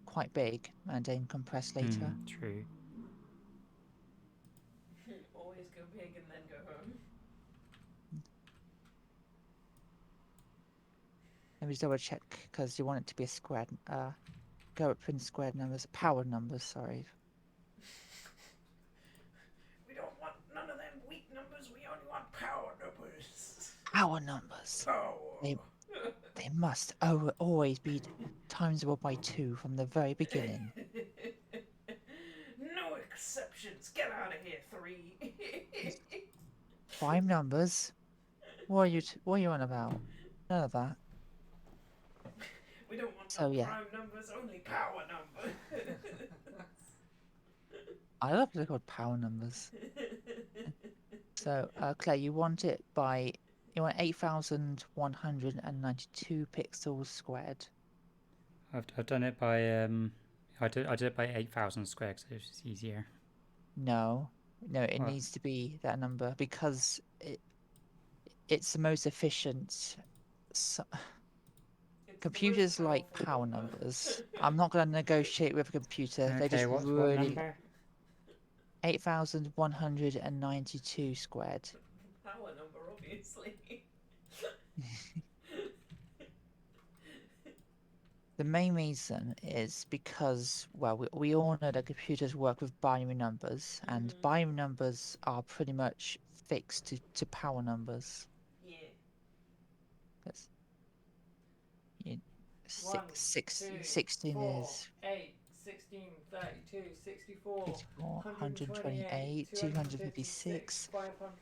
quite big and then compress later. True. Always go big and then go home. Let me just double check because you want it to be a squared. Go at print squared numbers, power numbers. Sorry. We don't want none of them weak numbers. We only want power numbers. Power numbers. Power. They must always be timesable by 2 from the very beginning. No exceptions. Get out of here, 3. 5 numbers. What are you on about? None of that. We don't want So, no yeah. prime numbers, only power numbers. I love they're called power numbers. So, Claire, you want 8,192 pixels squared. I've done it by I did it by 8,000 square because it's just easier. No, it What? needs to be that number because it's the most efficient. Computers like power numbers. I'm not going to negotiate with a computer. They Okay, just what really number? 8,192 squared. Power number, obviously. The main reason is because, well, we all know that computers work with binary numbers, and binary numbers are pretty much fixed to power numbers. Yeah. That's, 1, 16 4, is 8, 16, 32, 64, 84, 128, 128, 256, 256,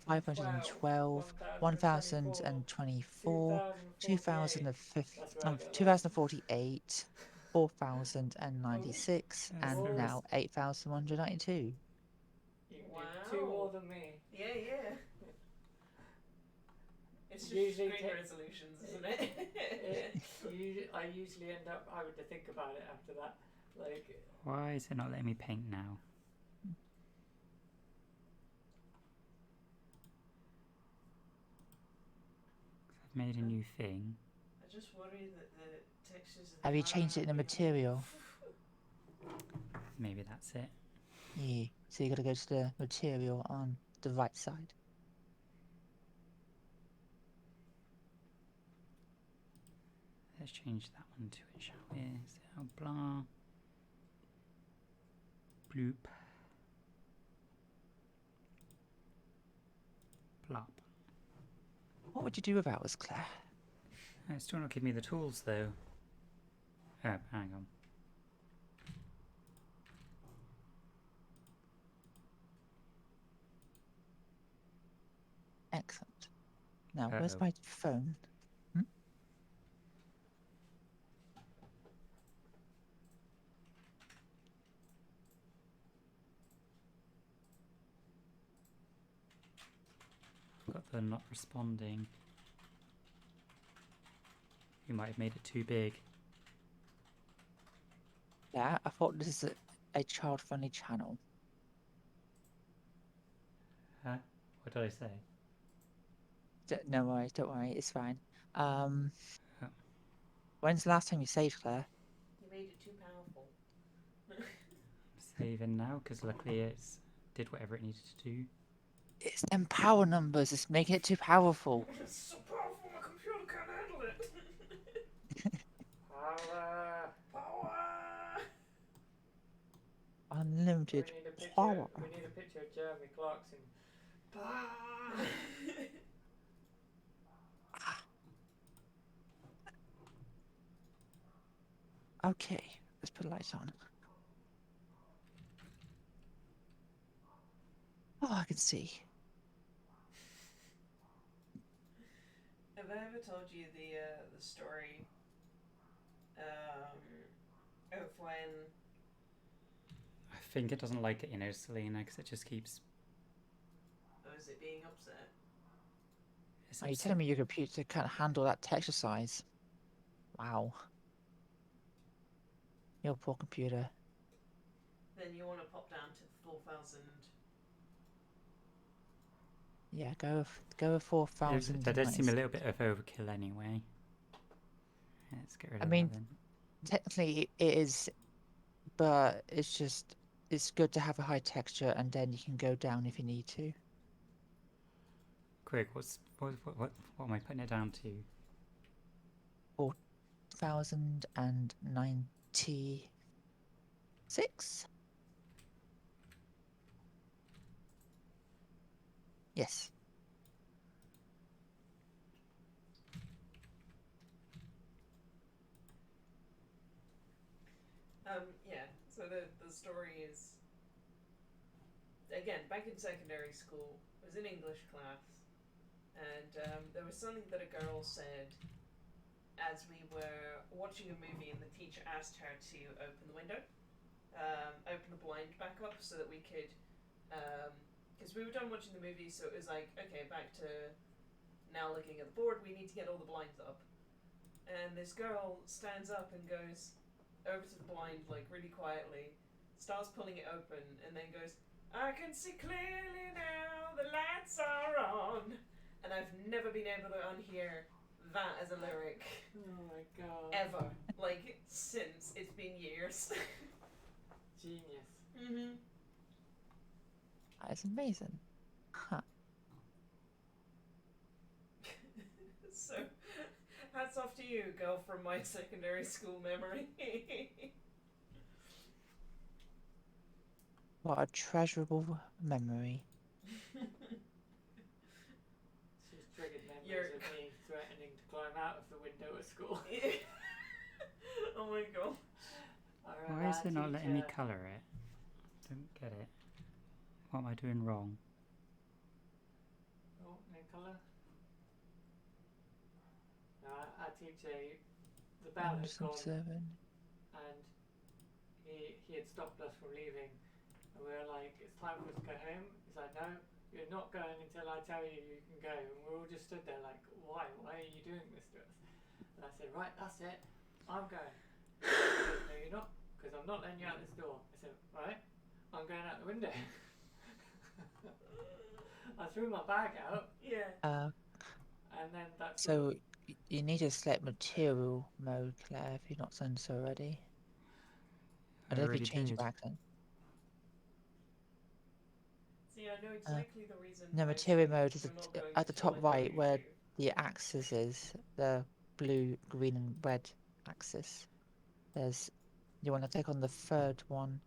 512, 1,024, 2,048, 4,096, and Wow. now 8,192. You can do 2 more than me. Yeah. It's just Usually screen resolutions, isn't it? I usually end up having to think about it after that. Like, Why is it not letting me paint now? I've made a new thing. I just worry that the textures. Have you changed it in the material? Maybe that's it. Yeah, so you gotta go to the material on the right side. Let's change that one to it, shall we? So, blah. Bloop. Plop. What would you do without us, Claire? It's still not giving me the tools, though. Oh, hang on. Excellent. Now, where's my phone? Got the not responding. You might have made it too big. Yeah, I thought this is a child-friendly channel. Huh? What did I say? No worries, don't worry, it's fine. When's the last time you saved, Claire? You made it too powerful. Saving now, because luckily it's did whatever it needed to do. It's them power numbers, it's making it too powerful. It's so powerful, my computer can't handle it. Power. Power! Unlimited We need a picture. power. We need a picture of Jeremy Clarkson. Power. Okay, let's put lights on. Oh, I can see. Have I ever told you the story of when? I think it doesn't like it, Selena, because it just keeps. Oh, is it being upset? It's Are you upset- telling me your computer can't handle that texture size? Wow. Your poor computer. Then you want to pop down to 4,000. Yeah, go with 4,000. That does seem a little bit of overkill anyway. Let's get rid I of mean, that then. technically it is, but it's good to have a high texture, and then you can go down if you need to. Quick, what am I putting it down to? 4,096. Yes. Yeah. So the story is, again, back in secondary school, I was in English class, and there was something that a girl said as we were watching a movie, and the teacher asked her to open the window, open the blind back up so that we could, because we were done watching the movie, so it was like, okay, back to now looking at the board, we need to get all the blinds up. And this girl stands up and goes over to the blind, like really quietly, starts pulling it open, and then goes, "I can see clearly now, the lights are on." And I've never been able to unhear that as a lyric Oh my god. ever. Like, since it's been years. Genius. Mm-hmm. That is amazing. Huh. So, hats off to you, girl from my secondary school memory. What a treasurable memory. She's triggered memories You're- of me threatening to climb out of the window at school. Oh my god. I remember Why is our it not letting me teacher- colour it? Don't get it. What am I doing wrong? Oh, new colour. Our teacher, the bell had gone, 107. and he had stopped us from leaving, and we were like, "It's time for us to go home." He's like, "No, you're not going until I tell you you can go." And we all just stood there like, "Why? Why are you doing this to us?" And I said, "Right, that's it. I'm going." He said, "No, you're not, because I'm not letting you out this door." I said, "Right, I'm going out the window." I threw my bag out, Yeah. and then that's So you need to select material mode, Claire, if you've not done so already. I don't know if you changed your accent. See, I know exactly the reason. No, why material we're mode is not going at the until top I tell right you where to. the axis is, the blue, green, and red axis. You want to click on the third one,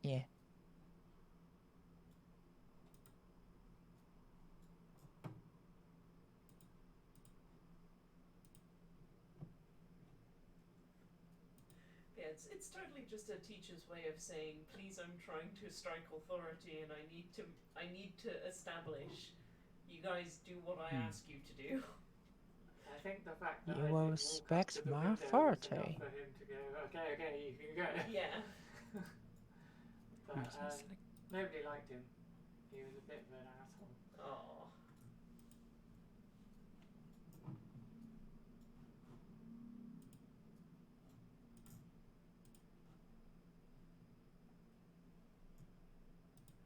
yeah. Yeah, it's totally just a teacher's way of saying, please, I'm trying to strike authority, and I need to establish. You guys do what I ask you to do. I think the fact that You I will didn't respect walk up to the my window was authority. enough for him to go, okay, you can go. Yeah. But Right, so it's like- nobody liked him. He was a bit of an asshole. Oh.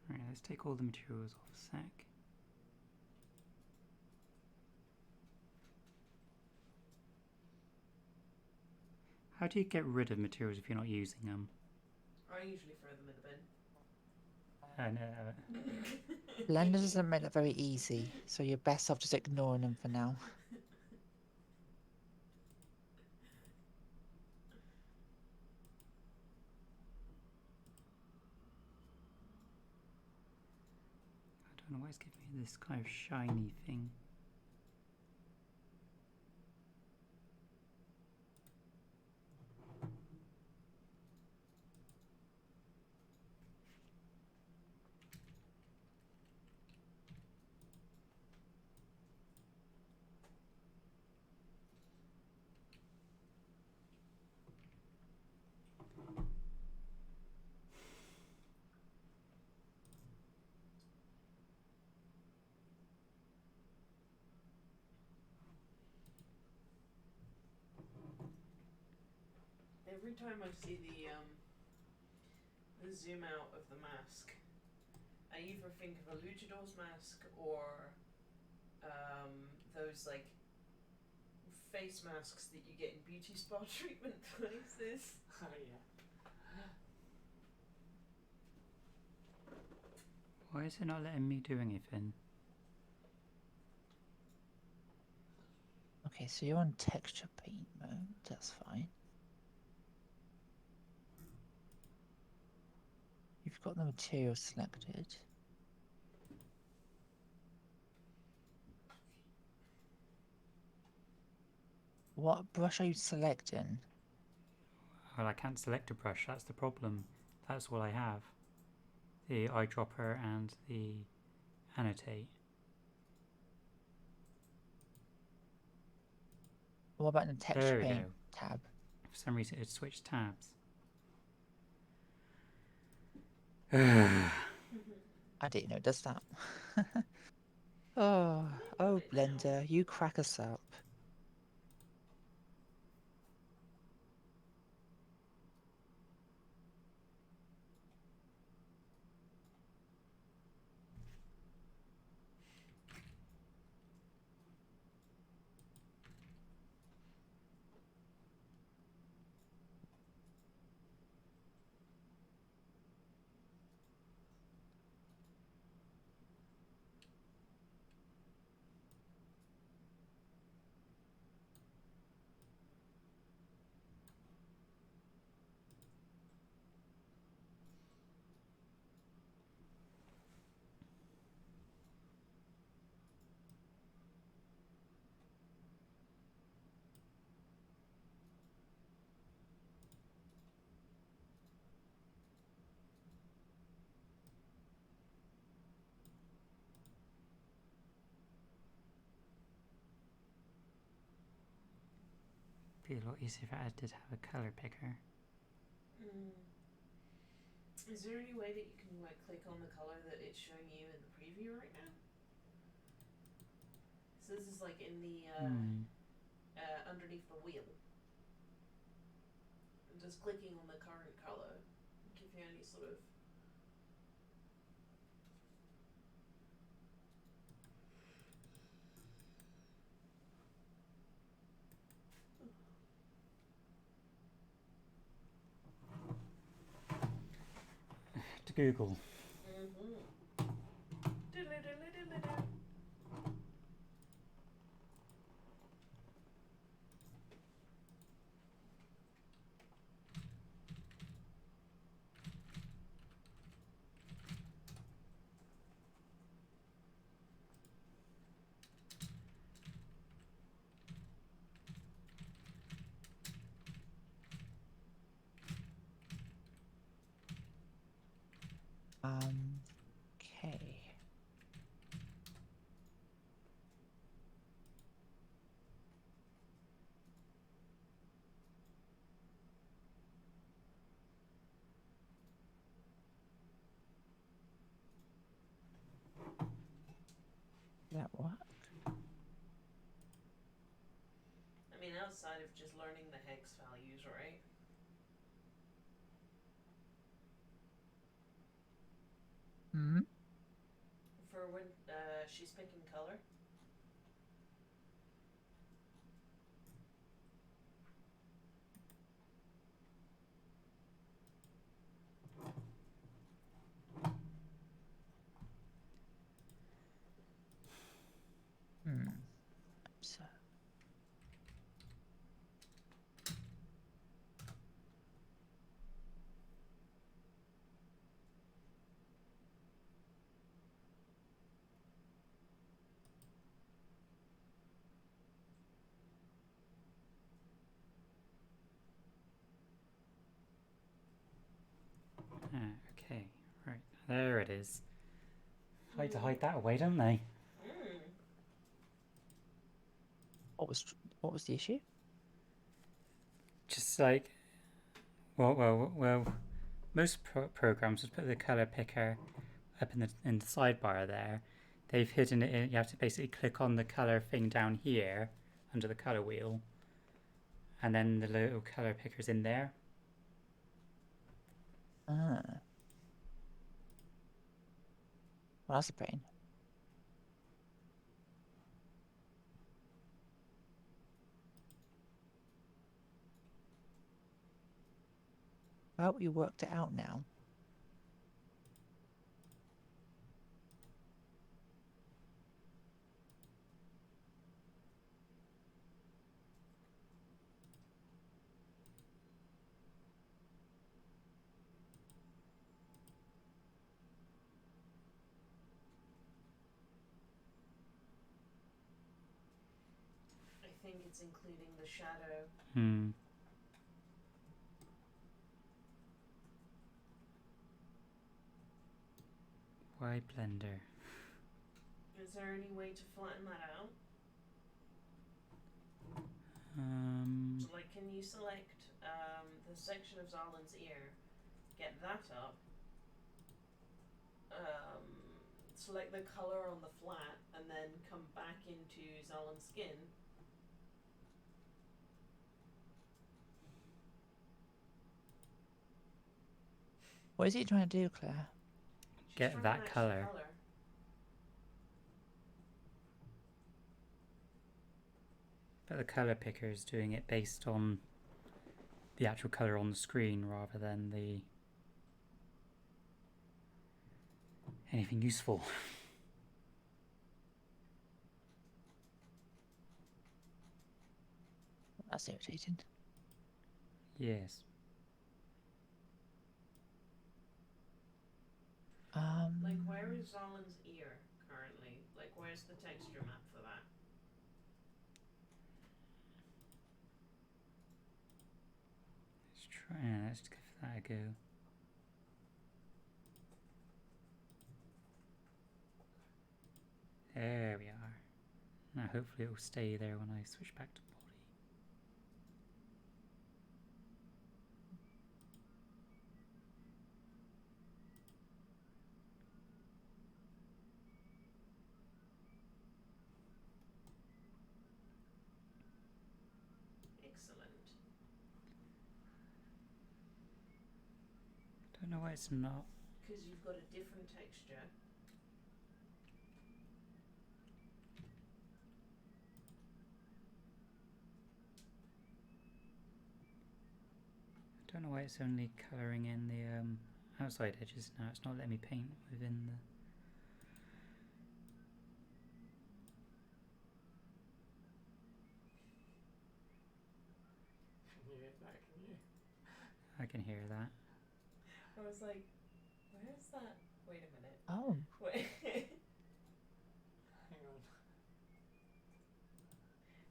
Right, let's take all the materials off a sec. How do you get rid of materials if you're not using them? I usually throw them in the bin. Blender doesn't make that very easy, so you're best off just ignoring them for now. it's giving me this kind of shiny thing. Every time I see the zoom out of the mask, I either think of a luchador's mask or those like face masks that you get in beauty spa treatment places. Oh yeah. Why is it not letting me do anything? Okay, so you're on texture paint mode. That's fine. You've got the material selected. What brush are you selecting? Well, I can't select a brush, that's the problem. That's all I have. The eyedropper and the annotate. What about the texture There we paint go. tab? For some reason it switched tabs. I didn't know it does that. Oh, Blender, you crack us up. Be a lot easier if I did have a color picker. Is there any way that you can like click on the color that it's showing you in the preview right now? So this is like in the underneath the wheel. And just clicking on the current color give you any sort of To Google. Okay. That work? I mean outside of just learning the hex values, right? Hmm? For when she's picking color. So, There it is. Like to hide that away, don't they? Mm. What was the issue? Just like, well. Most programs would put the color picker up in the sidebar there. They've hidden it in. You have to basically click on the color thing down here under the color wheel, and then the little color picker's in there. Ah. Well, that's a pain. Well, you worked it out now. I think it's including the shadow. Why Blender? Is there any way to flatten that out? So, like, can you select the section of Zalin's ear, get that up, select the color on the flat, and then come back into Zalin's skin? What is he trying to do, Claire? She's Get trying that to match the colour. colour. But the color picker is doing it based on the actual color on the screen rather than the anything useful. That's irritating. Yes. Like, where is Zalin's ear currently? Like, where's the texture map for that? Let's give that a go. There we are. Now hopefully it will stay there when I switch back to body. Excellent. Don't know why it's not. Because you've got a different texture. Don't know why it's only colouring in the outside edges now. It's not letting me paint within the. Can you hear that? Can you? I can hear that. I was like, where's that? Wait a minute. Oh, Wait. Hang on.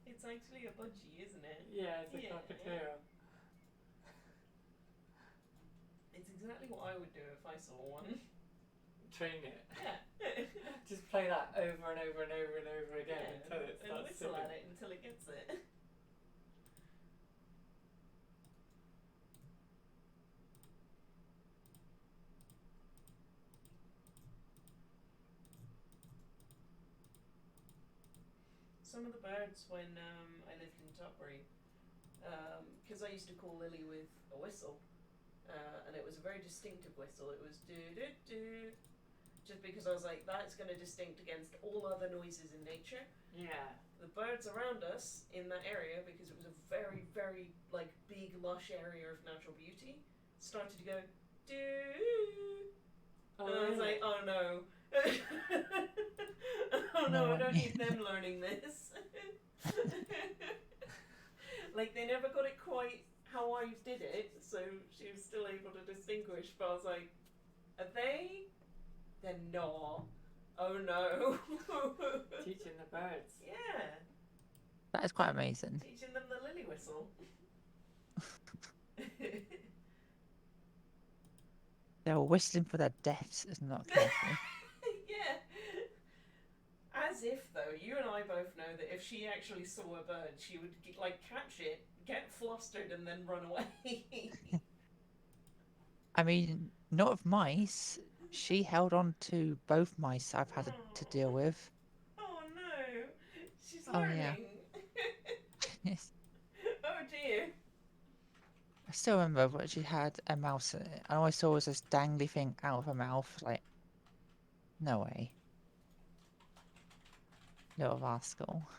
It's actually a budgie, isn't it? Yeah, it's a Yeah. cockatiel. It's exactly what I would do if I saw one. Train it. Yeah. Just play that over and over and over and over again Yeah, until it and starts whistle singing. at it until it gets it. Some of the birds when I lived in Tutbury, because I used to call Lily with a whistle, and it was a very distinctive whistle. It was do do do, just because I was like, that's going to distinct against all other noises in nature. Yeah. The birds around us in that area, because it was a very, very like big, lush area of natural beauty, started to go do. Oh, And I was like, oh no. Oh no, I don't need them learning this. Like, they never got it quite how I did it, so she was still able to distinguish, but I was like, are they? They're not. Oh no. Teaching the birds. Yeah, that is quite amazing. teaching them the lily whistle. They were whistling for their deaths, if not careful. Yeah. As if, though, you and I both know that if she actually saw a bird, she would catch it, get flustered, and then run away. I mean, not of mice. She held on to both mice I've had to deal with. Oh no, she's Oh, learning. yeah. Yes. Oh dear. I still remember when she had a mouse in it, and all I saw was this dangly thing out of her mouth. Like, no way. Little rascal.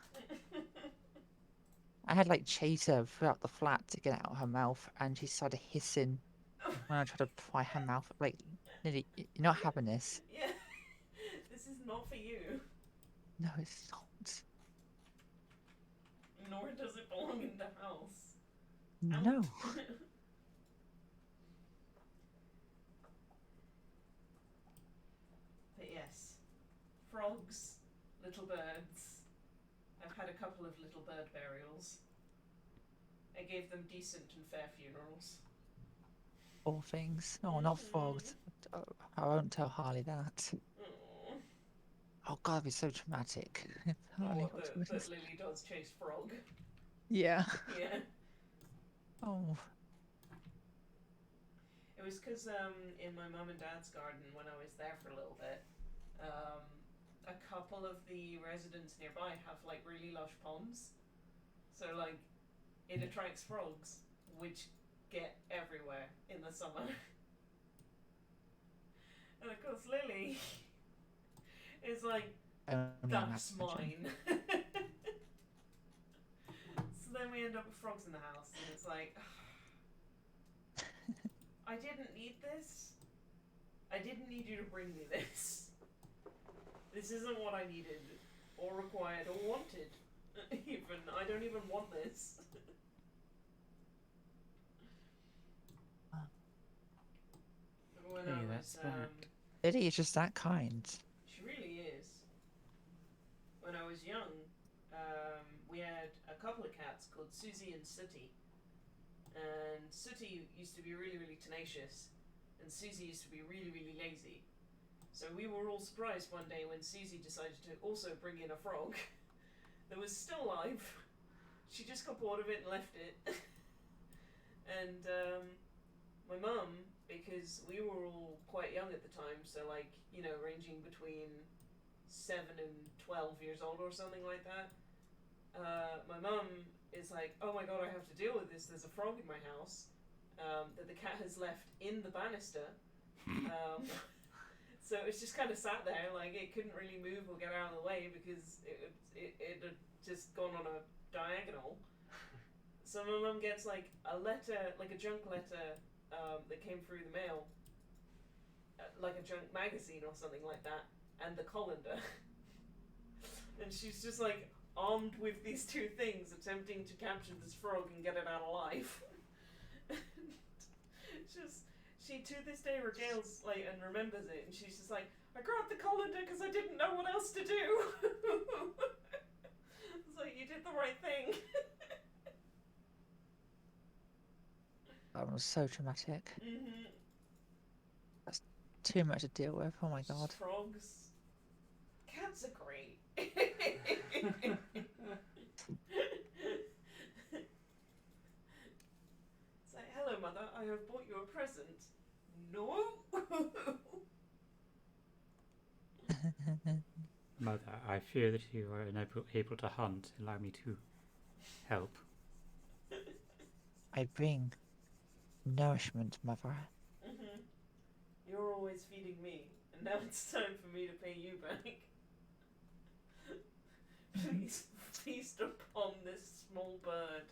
I had like chase her throughout the flat to get it out of her mouth, and she started hissing when I tried to pry her mouth. Like, Lily, you're not having this. Yeah. This is not for you. No, it's not. Nor does it belong in the house. No. But yes, frogs, little birds. I've had a couple of little bird burials. I gave them decent and fair funerals. All things. Oh, not frogs. Oh, I won't tell Harley that. Aww. Oh God, it'd be so traumatic. If Harley What, got to that witness. Lily does chase frog. Yeah. Yeah. Oh. It was because in my mum and dad's garden when I was there for a little bit, a couple of the residents nearby have like really lush ponds, so like it attracts frogs, which get everywhere in the summer. And of course Lily is like, that's mine. So then we end up with frogs in the house, and it's like, I didn't need this. I didn't need you to bring me this. This isn't what I needed, or required, or wanted. Even. I don't even want this. When Hey, I that's was, back. Lily is just that kind. she really is. When I was young, we had a couple of cats called Susie and Sooty. And Sooty used to be really, really tenacious, and Susie used to be really, really lazy. So we were all surprised one day when Susie decided to also bring in a frog that was still alive. She just got bored of it and left it. And my mum, because we were all quite young at the time, so like, you know, ranging between 7 and 12 years old or something like that, my mum is like, oh my god, I have to deal with this. There's a frog in my house that the cat has left in the banister. So it's just kind of sat there, like it couldn't really move or get out of the way because it had just gone on a diagonal. So my mum gets like a letter, like a junk letter that came through the mail, like a junk magazine or something like that, and the colander. And she's just like armed with these two things, attempting to capture this frog and get it out alive. Just, she to this day regales like and remembers it, and she's just like, I grabbed the colander because I didn't know what else to do. It's like, you did the right thing. That was so traumatic. Mm-hmm. Too much to deal with. Oh my god. Frogs. Cats are great. It's like, hello mother, I have bought you a present. No. Mother, I fear that you are unable able to hunt. Allow me to help. I bring nourishment, mother. Mm-hmm. You're always feeding me, and now it's time for me to pay you back. Please feast upon this small bird.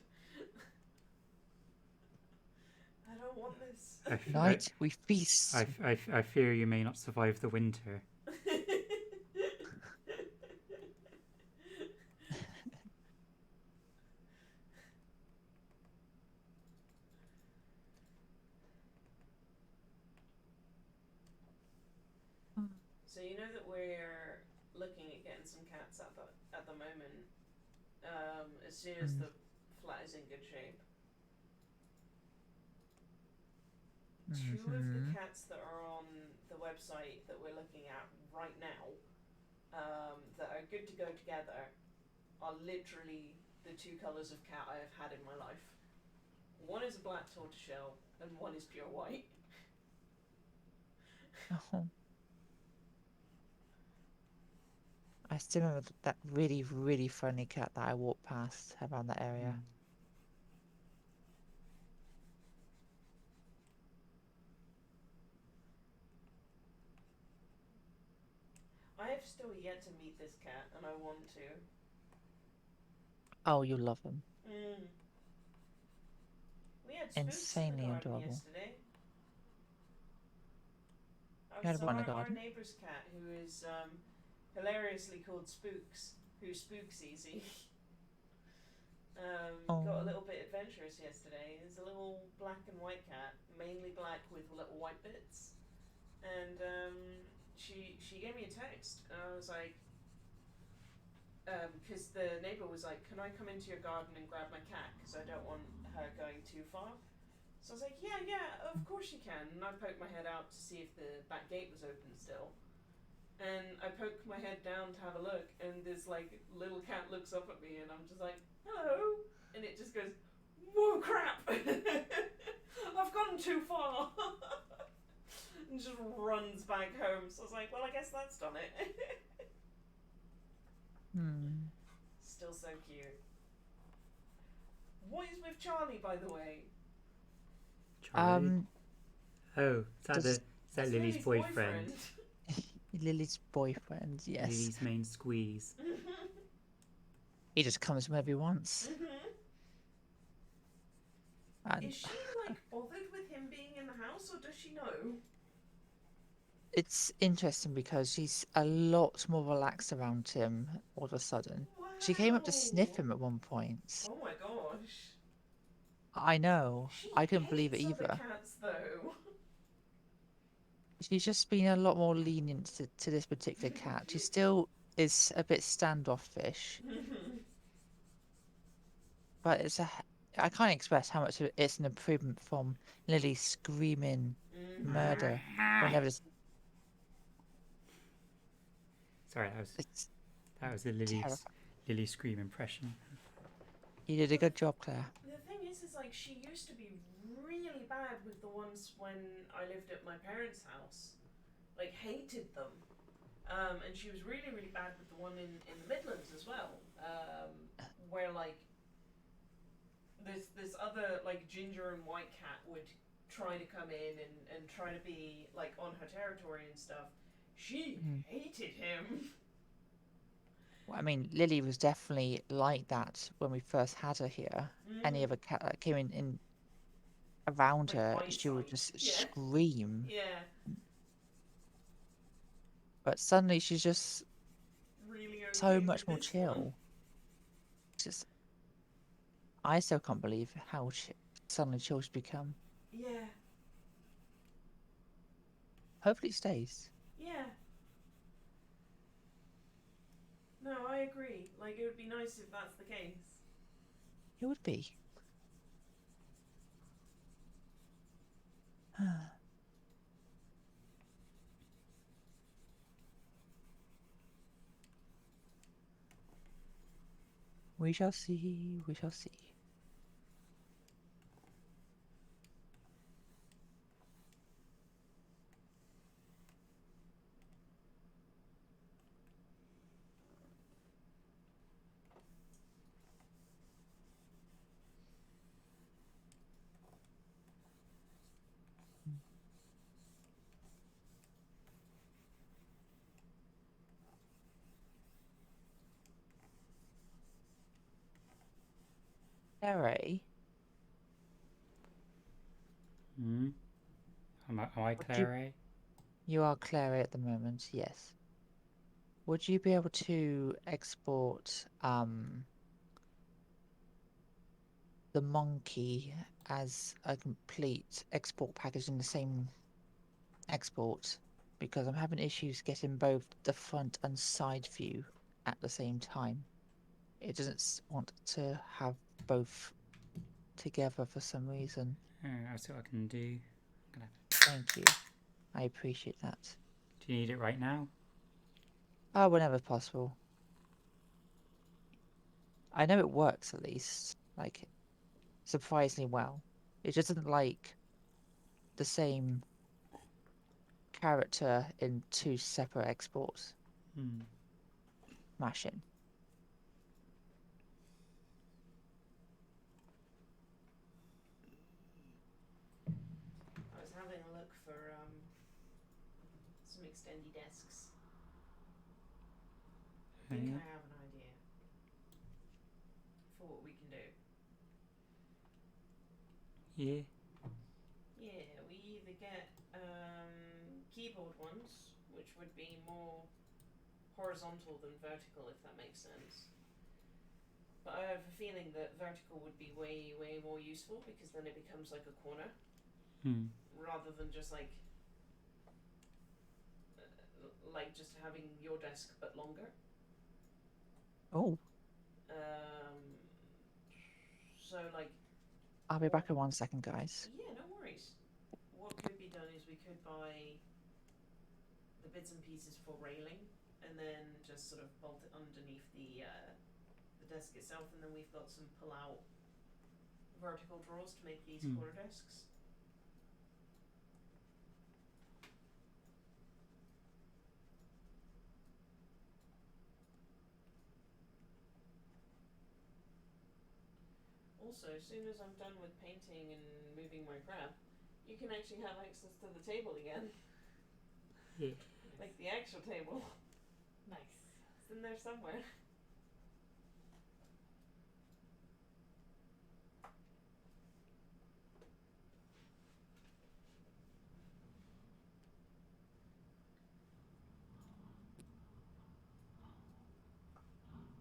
I don't want this. Night we feast. I fear you may not survive the winter. So you know that we're looking at getting some cats at the moment. As soon as the flat is in good shape. Two of the cats that are on website that we're looking at right now, that are good to go together, are literally the two colours of cat I have had in my life. One is a black tortoiseshell, and one is pure white. Oh. I still remember that really, really friendly cat that I walked past around that area. Mm. I have still yet to meet this cat, and I want to. Oh, you love him. We had Spooks Insanely in the garden adorable. yesterday. You had one in the Our garden? neighbour's cat, who is hilariously called Spooks, who spooks easy. Got a little bit adventurous yesterday. It's a little black and white cat, mainly black with little white bits. And she gave me a text. And I was like, because the neighbour was like, can I come into your garden and grab my cat? Because I don't want her going too far. So I was like, yeah, of course you can. And I poked my head out to see if the back gate was open still. And I poked my head down to have a look, and this like little cat looks up at me, and I'm just like, hello, and it just goes, whoa, crap, I've gone too far, and just runs back home. So I was like, well, I guess that's done it. Still so cute. What is with Charlie, by the way? Charlie? Oh, is Does- that Lily's boyfriend? Lily's boyfriend, yes. Lily's main squeeze. He just comes whenever he wants. And Is she like bothered with him being in the house, or does she know? it's interesting because she's a lot more relaxed around him all of a sudden. She came up to sniff him at one point. Oh my gosh. I know. She I couldn't believe it hates other either. cats, though. She's just been a lot more lenient to this particular cat. She still is a bit standoffish, but I can't express how much it's an improvement from Lily screaming murder whenever Sorry, it's that was a terrifying. Lily scream impression. You did a good job, Claire. The thing is like she used to be really bad with the ones when I lived at my parents' house. Like, hated them. And she was really, really bad with the one in the Midlands as well. Where, like, this other, like, ginger and white cat would try to come in and try to be, like, on her territory and stuff. She hated him. Well, I mean, Lily was definitely like that when we first had her here. Any other cat that came in around Like her, white she would side. just Yeah. scream. Yeah. But suddenly she's just Really okay so with much more this chill. one. Just, I still can't believe how suddenly chill she's become. Yeah. Hopefully it stays. Yeah. No, I agree. Like, it would be nice if that's the case. It would be. We shall see, we shall see. Clary, Am I Would Claire? you are Clary at the moment, yes. Would you be able to export the monkey as a complete export package in the same export? Because I'm having issues getting both the front and side view at the same time. It doesn't want to have both together for some reason. I'll see what I can do. Thank you. I appreciate that. Do you need it right now? Oh, whenever possible. I know it works at least, like surprisingly well. It just isn't like the same character in two separate exports. Hmm. Mashing. I was having a look for some extendy desks. I think Yeah. I have an idea for what we can do. Yeah. Yeah, we either get keyboard ones, which would be more horizontal than vertical, if that makes sense. But I have a feeling that vertical would be way, way more useful because then it becomes like a corner Hmm. rather than just like just having your desk but longer. Oh, So like I'll be back in 1 second, guys. yeah, no worries. What could be done is we could buy the bits and pieces for railing and then just sort of bolt it underneath the desk itself, and then we've got some pull-out vertical drawers to make these corner desks. Also, as soon as I'm done with painting and moving my crap, you can actually have access to the table again. Yeah. Like the actual table. Nice. It's in there somewhere.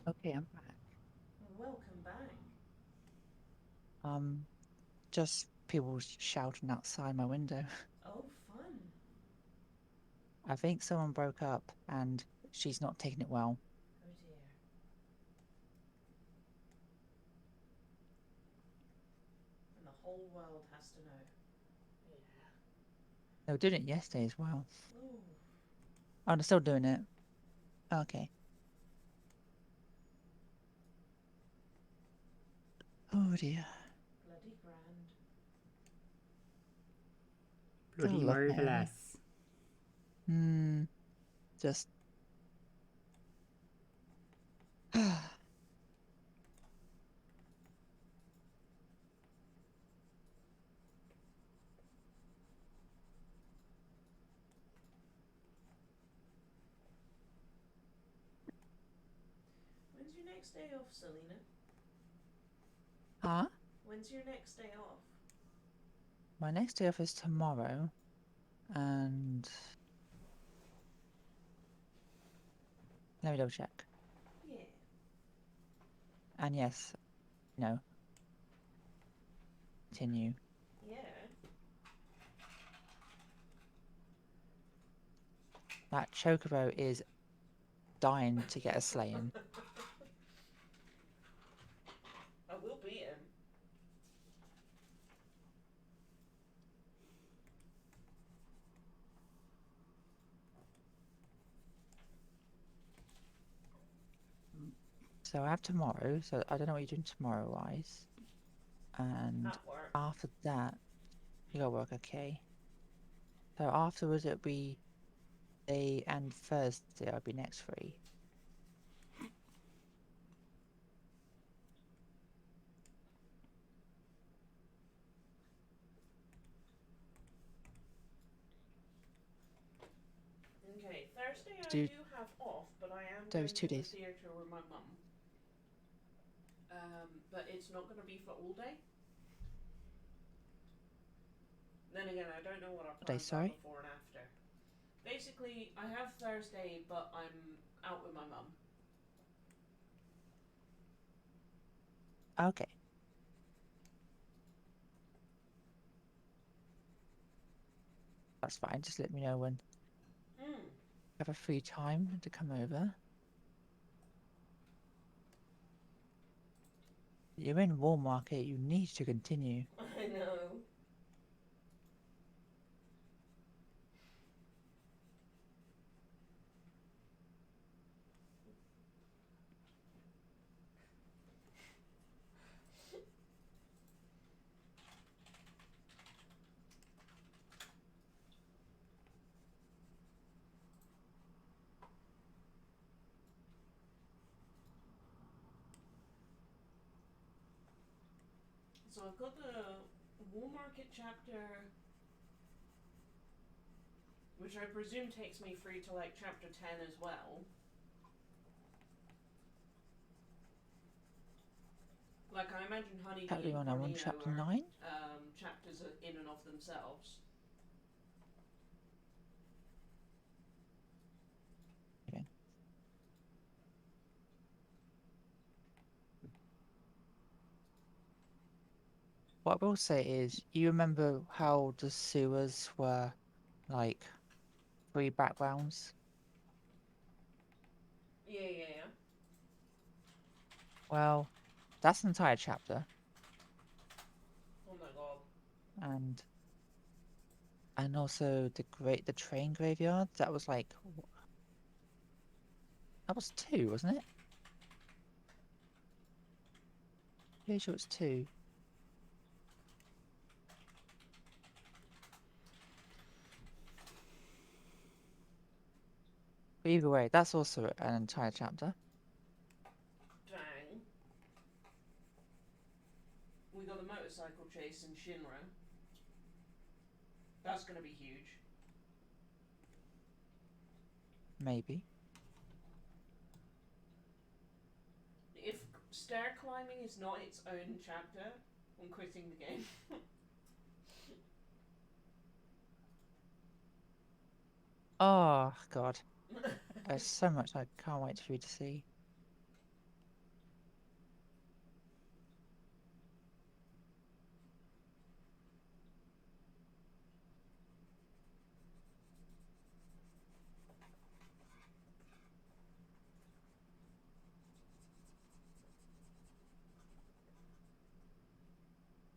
Okay, I'm back. Welcome back. Just people shouting outside my window. Oh, fun. I think someone broke up and she's not taking it well. Oh dear. And the whole world has to know. Yeah. They were doing it yesterday as well. Ooh. Oh, they're still doing it. Okay. Oh dear. Bloody grand. Bloody Still looking at me. marvelous. Just. When's your next day off, Selena? Huh? When's your next day off? My next day off is tomorrow, and let me double check. Yeah. And yes, no. Continue. Yeah. That chocobo is dying to get a slaying. I will beat him. So I have tomorrow, so I don't know what you're doing tomorrow-wise. And At work. after that, you gotta work, okay. So afterwards it'll be Day and Thursday, I'll be next free. Okay, Thursday I Do- do have off, but I am Those going 2 to days. the theatre with my mum. But it's not going to be for all day. Then again, I don't know what our Day, plans are sorry? before and after. Basically, I have Thursday, but I'm out with my mum. Okay. That's fine, just let me know when you have a free time to come over. You're in War Market, you need to continue. I know. So I've got the Woolmarket chapter, which I presume takes me through to like chapter 10 as well. Like I imagine Honeybee Chapter and 1, I'm on Corneo chapter are 9. chapters in and of themselves. Okay. What I will say is, you remember how the sewers were like 3 backgrounds? Yeah. Well, that's an entire chapter, Oh my god. and also the train graveyard. That was like that was 2, wasn't it? Pretty sure it's 2. But either way, that's also an entire chapter. Dang. We got the motorcycle chase in Shinra. That's gonna be huge. Maybe. If stair climbing is not its own chapter, I'm quitting the game. Oh god, there's so much I can't wait for you to see.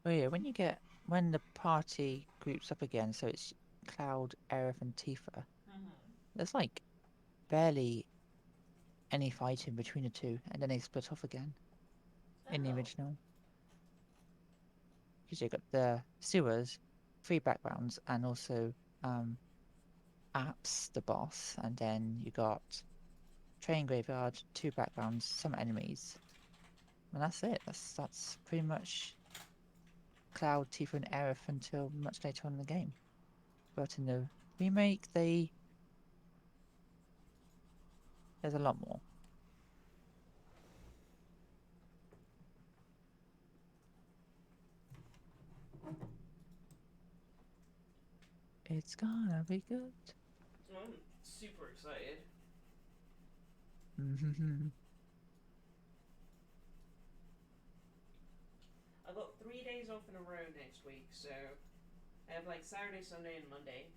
Oh yeah, when the party groups up again, so it's Cloud, Aerith, and Tifa. There's like barely any fighting between the two, and then they split off again in the Oh. original. Because you got the sewers, 3 backgrounds, and also Apps, the boss, and then you got train graveyard, 2 backgrounds, some enemies, and that's it. That's pretty much Cloud, Tifa, and Aerith until much later on in the game. But in the remake, there's a lot more. It's gonna be good. I'm super excited. I got 3 days off in a row next week, so I have like Saturday, Sunday, and Monday.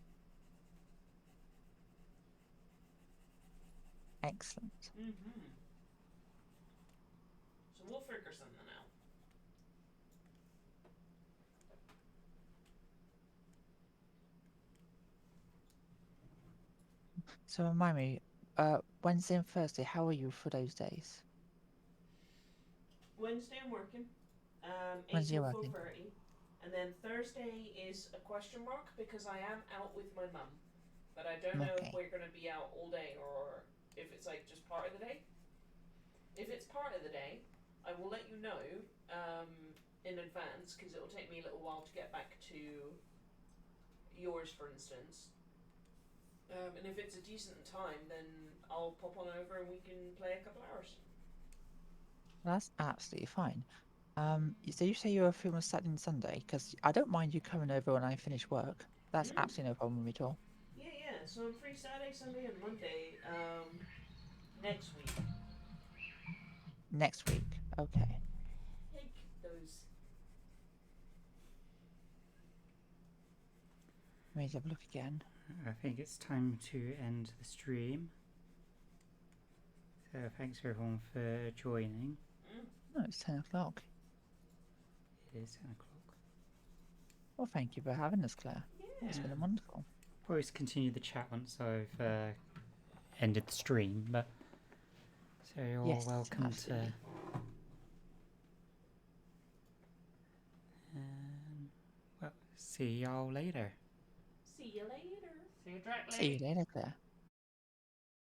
Excellent. So we'll figure something out. So remind me, Wednesday and Thursday, how are you for those days? Wednesday I'm working, 8 Wednesday till you're working. 4:30, and then Thursday is a question mark because I am out with my mum, but I don't know if Okay. we're gonna be out all day or if it's like just part of the day. If it's part of the day, I will let you know in advance because it will take me a little while to get back to yours, for instance. And if it's a decent time, then I'll pop on over and we can play a couple hours. That's absolutely fine. So you say you're free on Saturday and Sunday? Because I don't mind you coming over when I finish work. That's absolutely no problem with me at all. Yeah. So I'm free Saturday, Sunday, and Monday. Next week. Next week. Okay. Take those. Let me have a look again. I think it's time to end the stream. So thanks everyone for joining. No, it's 10 o'clock. It is 10 o'clock. Well, thank you for having us, Claire. Yeah. It's been wonderful. I'll always continue the chat once I've ended the stream, but so you're all Yes, welcome absolutely. to. Well, see y'all later. See you later. See you directly. See you later, Claire.